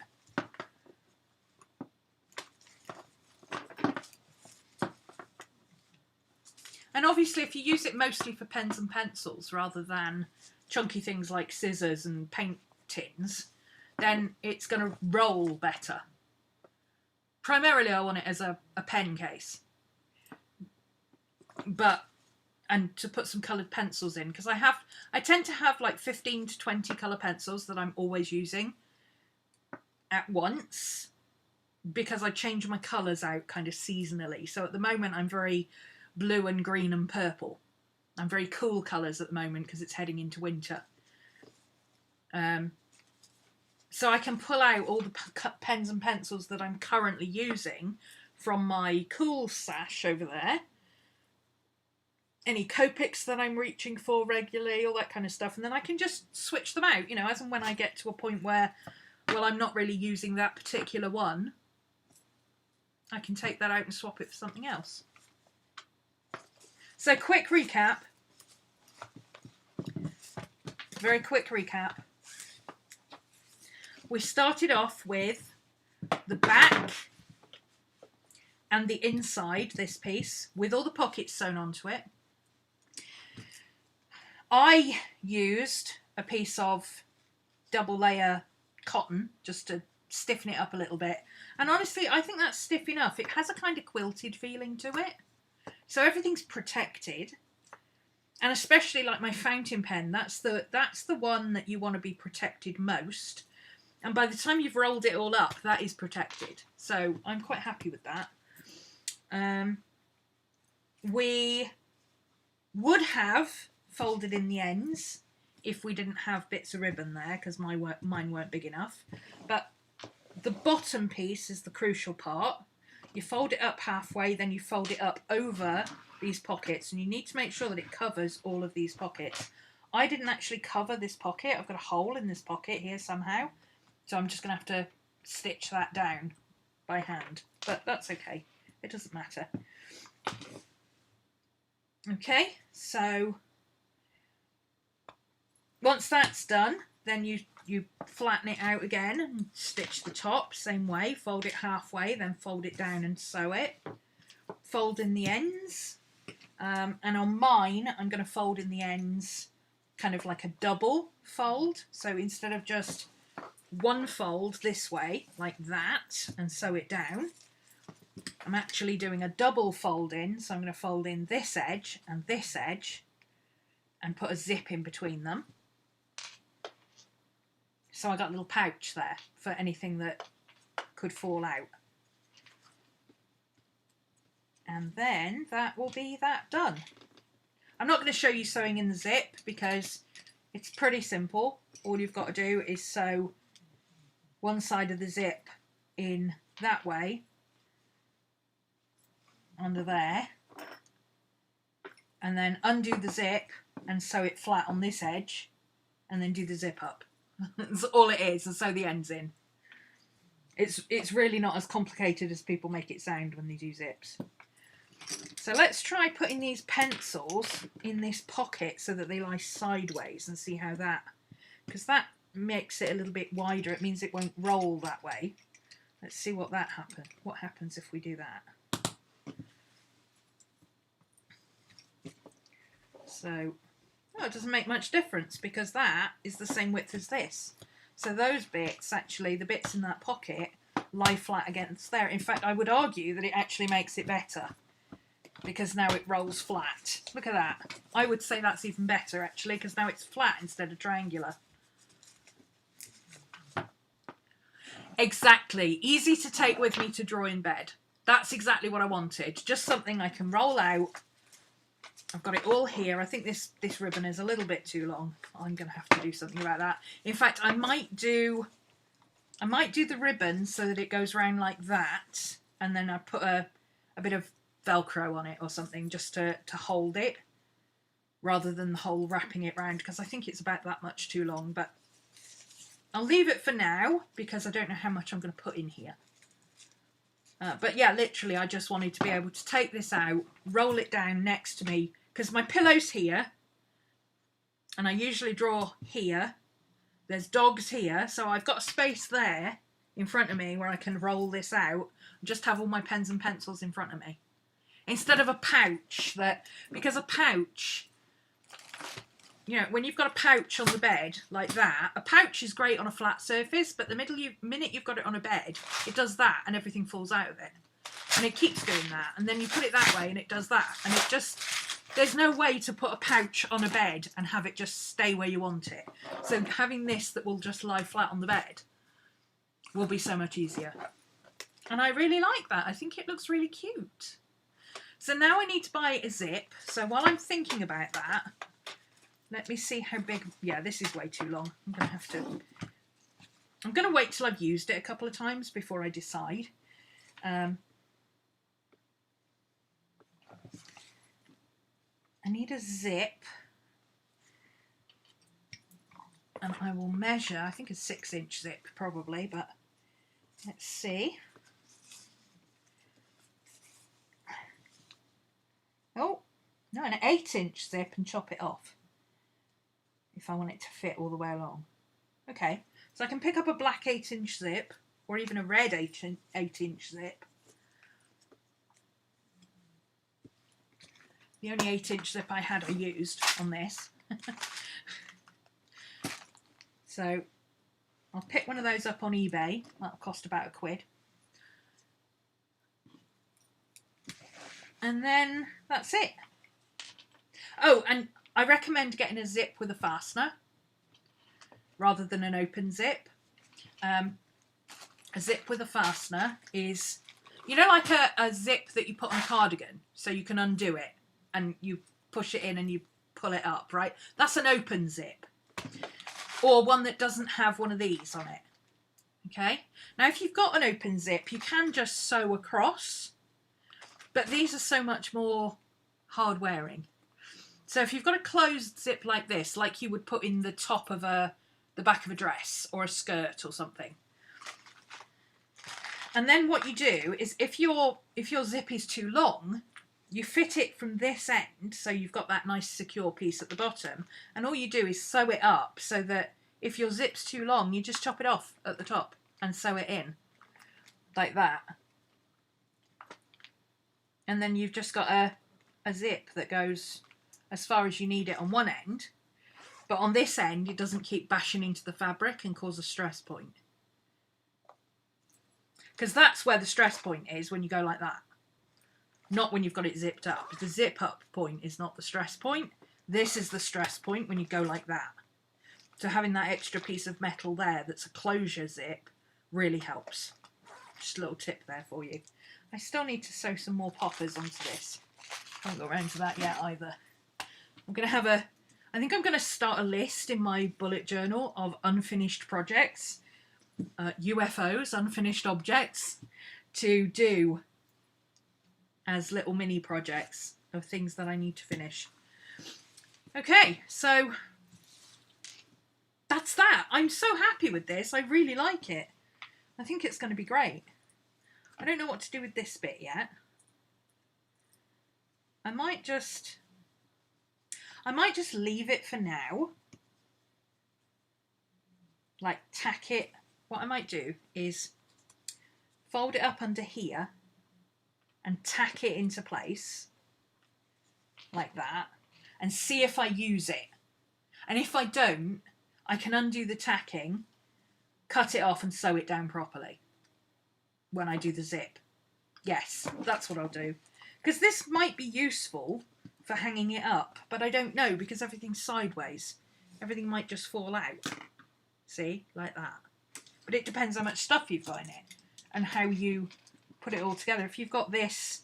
[SPEAKER 1] And obviously, if you use it mostly for pens and pencils rather than chunky things like scissors and paint tins, then it's going to roll better. Primarily, I want it as a pen case. And to put some coloured pencils in, because I tend to have like 15 to 20 colour pencils that I'm always using at once, because I change my colours out kind of seasonally. So at the moment, I'm very blue and green and purple. I'm very cool colours at the moment because it's heading into winter. So I can pull out all the pens and pencils that I'm currently using from my cool stash over there. Any Copics that I'm reaching for regularly, all that kind of stuff. And then I can just switch them out, you know, as and when I get to a point where, well, I'm not really using that particular one. I can take that out and swap it for something else. So quick recap. Very quick recap. We started off with the back and the inside, this piece, with all the pockets sewn onto it. I used a piece of double layer cotton just to stiffen it up a little bit. And honestly, I think that's stiff enough. It has a kind of quilted feeling to it. So everything's protected. And especially like my fountain pen, that's the one that you want to be protected most. And by the time you've rolled it all up, that is protected. So I'm quite happy with that. We would have folded in the ends if we didn't have bits of ribbon there, because mine weren't big enough. But the bottom piece is the crucial part. You fold it up halfway, then you fold it up over these pockets, and you need to make sure that it covers all of these pockets. I didn't actually cover this pocket. I've got a hole in this pocket here somehow, so I'm just going to have to stitch that down by hand, but that's okay. It doesn't matter. Okay, so once that's done, then you flatten it out again and stitch the top, same way, fold it halfway, then fold it down and sew it. Fold in the ends, and on mine I'm going to fold in the ends kind of like a double fold, so instead of just one fold this way like that and sew it down, I'm actually doing a double fold in, so I'm going to fold in this edge and put a zip in between them. So I got a little pouch there for anything that could fall out. And then that will be that done. I'm not going to show you sewing in the zip because it's pretty simple. All you've got to do is sew one side of the zip in that way, under there, and then undo the zip and sew it flat on this edge, and then do the zip up. That's all it is, and sew the ends in. It's really not as complicated as people make it sound when they do zips. So let's try putting these pencils in this pocket so that they lie sideways and see how that, because that makes it a little bit wider. It means it won't roll that way. Let's see what happens if we do that. So, oh, it doesn't make much difference because that is the same width as this. So those bits, actually, the bits in that pocket, lie flat against there. In fact, I would argue that it actually makes it better because now it rolls flat. Look at that. I would say that's even better, actually, because now it's flat instead of triangular. Exactly. Easy to take with me to draw in bed. That's exactly what I wanted. Just something I can roll out. I've got it all here. I think this ribbon is a little bit too long. I'm going to have to do something about that. In fact, I might do the ribbon so that it goes around like that, and then I put a bit of Velcro on it or something just to hold it, rather than the whole wrapping it round, because I think it's about that much too long. But I'll leave it for now because I don't know how much I'm going to put in here. But yeah, literally, I just wanted to be able to take this out, roll it down next to me, because my pillow's here, and I usually draw here. There's dogs here, so I've got a space there in front of me where I can roll this out and just have all my pens and pencils in front of me. Instead of a pouch, because a pouch, you know, when you've got a pouch on the bed like that, a pouch is great on a flat surface, but the minute you've got it on a bed, it does that and everything falls out of it. And it keeps doing that. And then you put it that way and it does that. And it just, there's no way to put a pouch on a bed and have it just stay where you want it. So having this that will just lie flat on the bed will be so much easier. And I really like that. I think it looks really cute. So now I need to buy a zip. So while I'm thinking about that, let me see how big. Yeah, this is way too long. I'm going to wait till I've used it a couple of times before I decide. I need a zip. And I will measure, I think a 6-inch zip probably, but let's see. Oh, no, an 8-inch zip and chop it off if I want it to fit all the way along. Okay, so I can pick up a black 8-inch zip or even a red 8-inch zip. The only 8-inch zip I had I used on this. So I'll pick one of those up on eBay. That'll cost about £1. And then that's it. Oh, and I recommend getting a zip with a fastener rather than an open zip. A zip with a fastener is, you know, like a zip that you put on a cardigan, so you can undo it and you push it in and you pull it up, right? That's an open zip. Or one that doesn't have one of these on it. Okay? Now, if you've got an open zip, you can just sew across. But these are so much more hard wearing. So if you've got a closed zip like this, like you would put in the top of the back of a dress or a skirt or something. And then what you do is if your zip is too long, you fit it from this end, so you've got that nice secure piece at the bottom, and all you do is sew it up so that if your zip's too long, you just chop it off at the top and sew it in like that. And then you've just got a zip that goes as far as you need it on one end, but on this end it doesn't keep bashing into the fabric and cause a stress point. Because that's where the stress point is when you go like that. Not when you've got it zipped up. The zip up point is not the stress point. This is the stress point when you go like that. So having that extra piece of metal there that's a closure zip really helps. Just a little tip there for you. I still need to sew some more poppers onto this. I haven't got around to that yet either. I'm going to have I think I'm going to start a list in my bullet journal of unfinished projects, UFOs, unfinished objects, to do as little mini projects of things that I need to finish. Okay, so that's that. I'm so happy with this. I really like it. I think it's going to be great. I don't know what to do with this bit yet. I might just leave it for now. Like tack it. What I might do is fold it up under here and tack it into place like that and see if I use it. And if I don't, I can undo the tacking, cut it off and sew it down properly when I do the zip. Yes, that's what I'll do. Because this might be useful for hanging it up, but I don't know because everything's sideways. Everything might just fall out. See, like that. But it depends how much stuff you've got in it and how you put it all together. If you've got this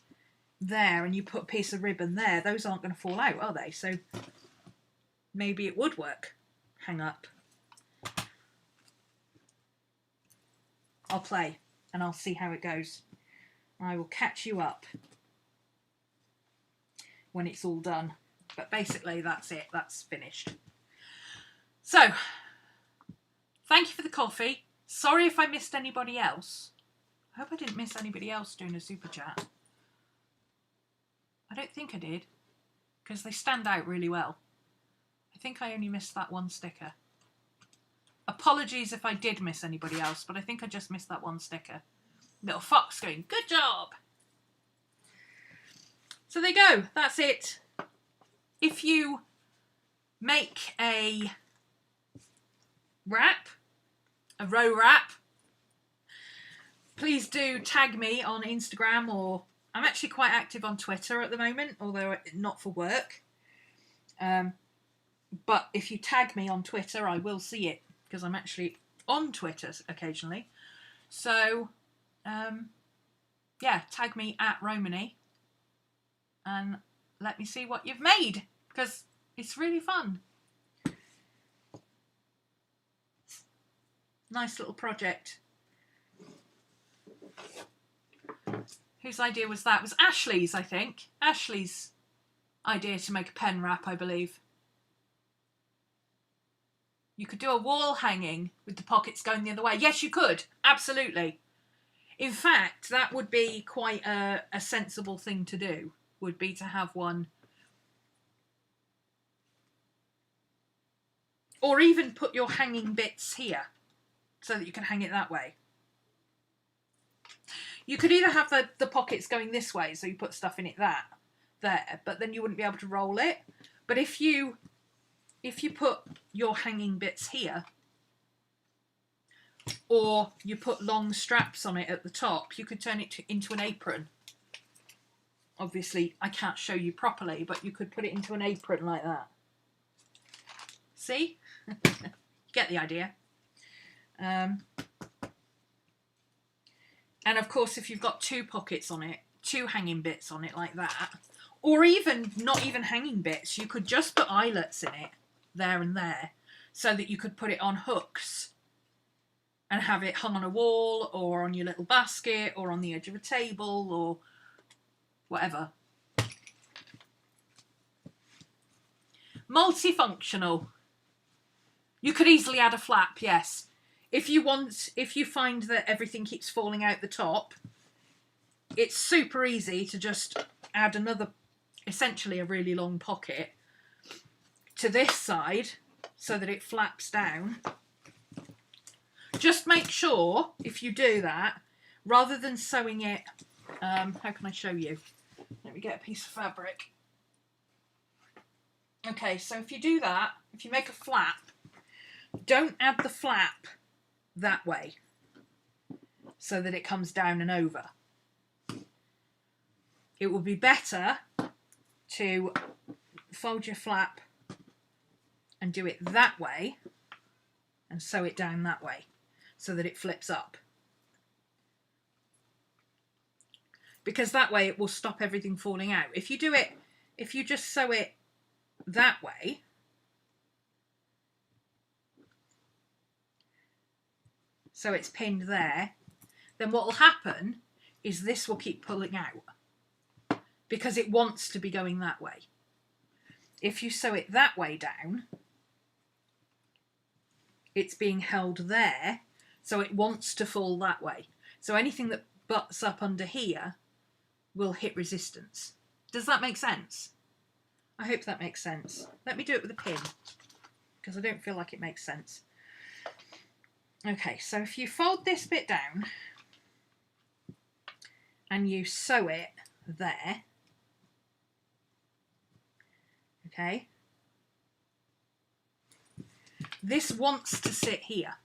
[SPEAKER 1] there and you put a piece of ribbon there, those aren't going to fall out, are they? So maybe it would work. Hang up. I'll play and I'll see how it goes. I will catch you up when it's all done. But basically that's it. That's finished. So, thank you for the coffee. Sorry if I missed anybody else. I hope I didn't miss anybody else doing a super chat. I don't think I did, because they stand out really well. I think I only missed that one sticker. Apologies if I did miss anybody else, but I think I just missed that one sticker. Little fox going, good job! So there you go, that's it. If you make a wrap, a row wrap, please do tag me on Instagram, or I'm actually quite active on Twitter at the moment, although not for work. But if you tag me on Twitter, I will see it, because I'm actually on Twitter occasionally. So, yeah, tag me at Romany and let me see what you've made, because it's really fun. Nice little project. Whose idea was that? It was Ashley's, I think. Ashley's idea to make a pen wrap, I believe. You could do a wall hanging with the pockets going the other way. Yes, you could. Absolutely. In fact, that would be quite a sensible thing to do, would be to have one. Or even put your hanging bits here, so that you can hang it that way. You could either have the pockets going this way, so you put stuff in it there, but then you wouldn't be able to roll it. But if you put your hanging bits here, or you put long straps on it at the top, you could turn it into an apron. Obviously, I can't show you properly, but you could put it into an apron like that. See? You get the idea. And of course, if you've got two pockets on it, two hanging bits on it like that, or even not even hanging bits, you could just put eyelets in it, there and there, so that you could put it on hooks and have it hung on a wall or on your little basket or on the edge of a table or whatever. Multifunctional. You could easily add a flap, yes. If you find that everything keeps falling out the top, it's super easy to just add another, essentially a really long pocket to this side so that it flaps down. Just make sure, if you do that, rather than sewing it, how can I show you? Let me get a piece of fabric. Okay, so if you do that, if you make a flap, don't add the flap that way so that it comes down and over. It will be better to fold your flap and do it that way and sew it down that way so that it flips up. Because that way it will stop everything falling out. If you just sew it that way, so it's pinned there, then what will happen is this will keep pulling out because it wants to be going that way. If you sew it that way down, it's being held there, so it wants to fall that way. So anything that butts up under here will hit resistance. Does that make sense? I hope that makes sense. Let me do it with a pin because I don't feel like it makes sense. Okay, so if you fold this bit down and you sew it there, okay, this wants to sit here.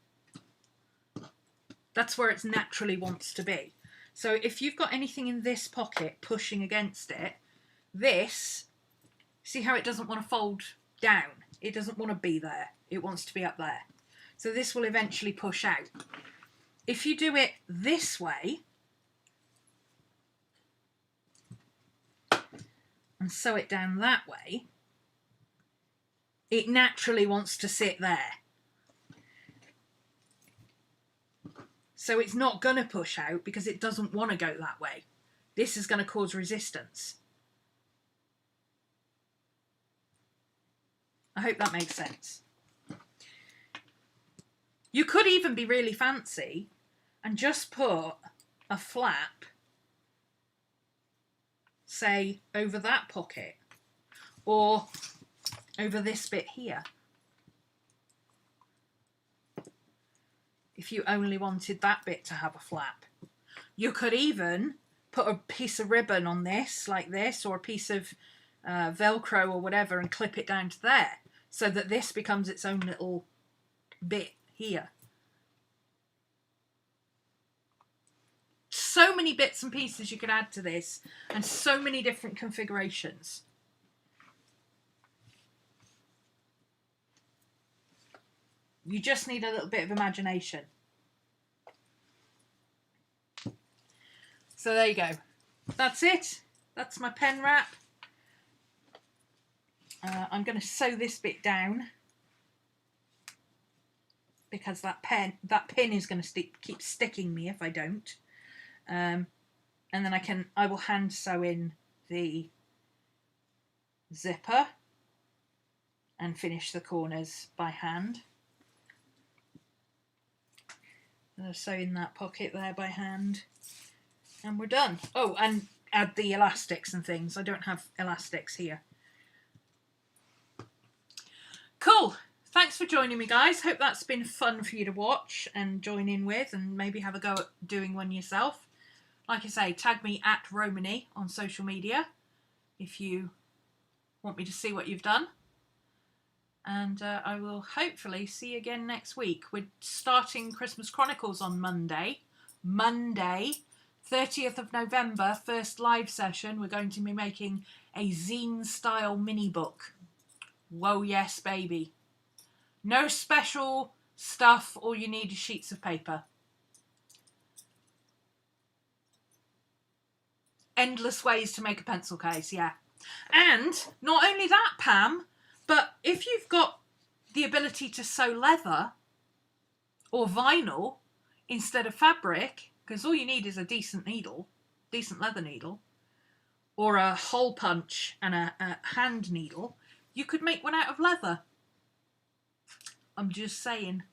[SPEAKER 1] That's where it naturally wants to be. So if you've got anything in this pocket pushing against it, this, see how it doesn't want to fold down? It doesn't want to be there. It wants to be up there. So this will eventually push out. If you do it this way and sew it down that way, it naturally wants to sit there. So it's not going to push out because it doesn't want to go that way. This is going to cause resistance. I hope that makes sense. You could even be really fancy and just put a flap, say, over that pocket or over this bit here. If you only wanted that bit to have a flap. You could even put a piece of ribbon on this, like this, or a piece of Velcro or whatever, and clip it down to there, so that this becomes its own little bit here. So many bits and pieces you could add to this, and so many different configurations. You just need a little bit of imagination. So there you go. That's it. That's my pen wrap. I'm going to sew this bit down because that pin is going to keep sticking me if I don't. And then I will hand sew in the zipper and finish the corners by hand. I'll sew in that pocket there by hand, and we're done. Oh, and add the elastics and things. I don't have elastics here. Cool. Thanks for joining me, guys. Hope that's been fun for you to watch and join in with, and maybe have a go at doing one yourself. Like I say, tag me at Romany on social media if you want me to see what you've done. And I will hopefully see you again next week. We're starting Christmas Chronicles on Monday. Monday, 30th of November, first live session. We're going to be making a zine-style mini-book. Whoa, yes, baby. No special stuff. All you need is sheets of paper. Endless ways to make a pencil case, yeah. And not only that, Pam, but if you've got the ability to sew leather or vinyl instead of fabric, because all you need is a decent needle, decent leather needle, or a hole punch and a hand needle, You could make one out of leather. I'm just saying.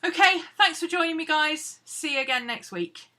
[SPEAKER 1] Okay, thanks for joining me, guys. See you again next week.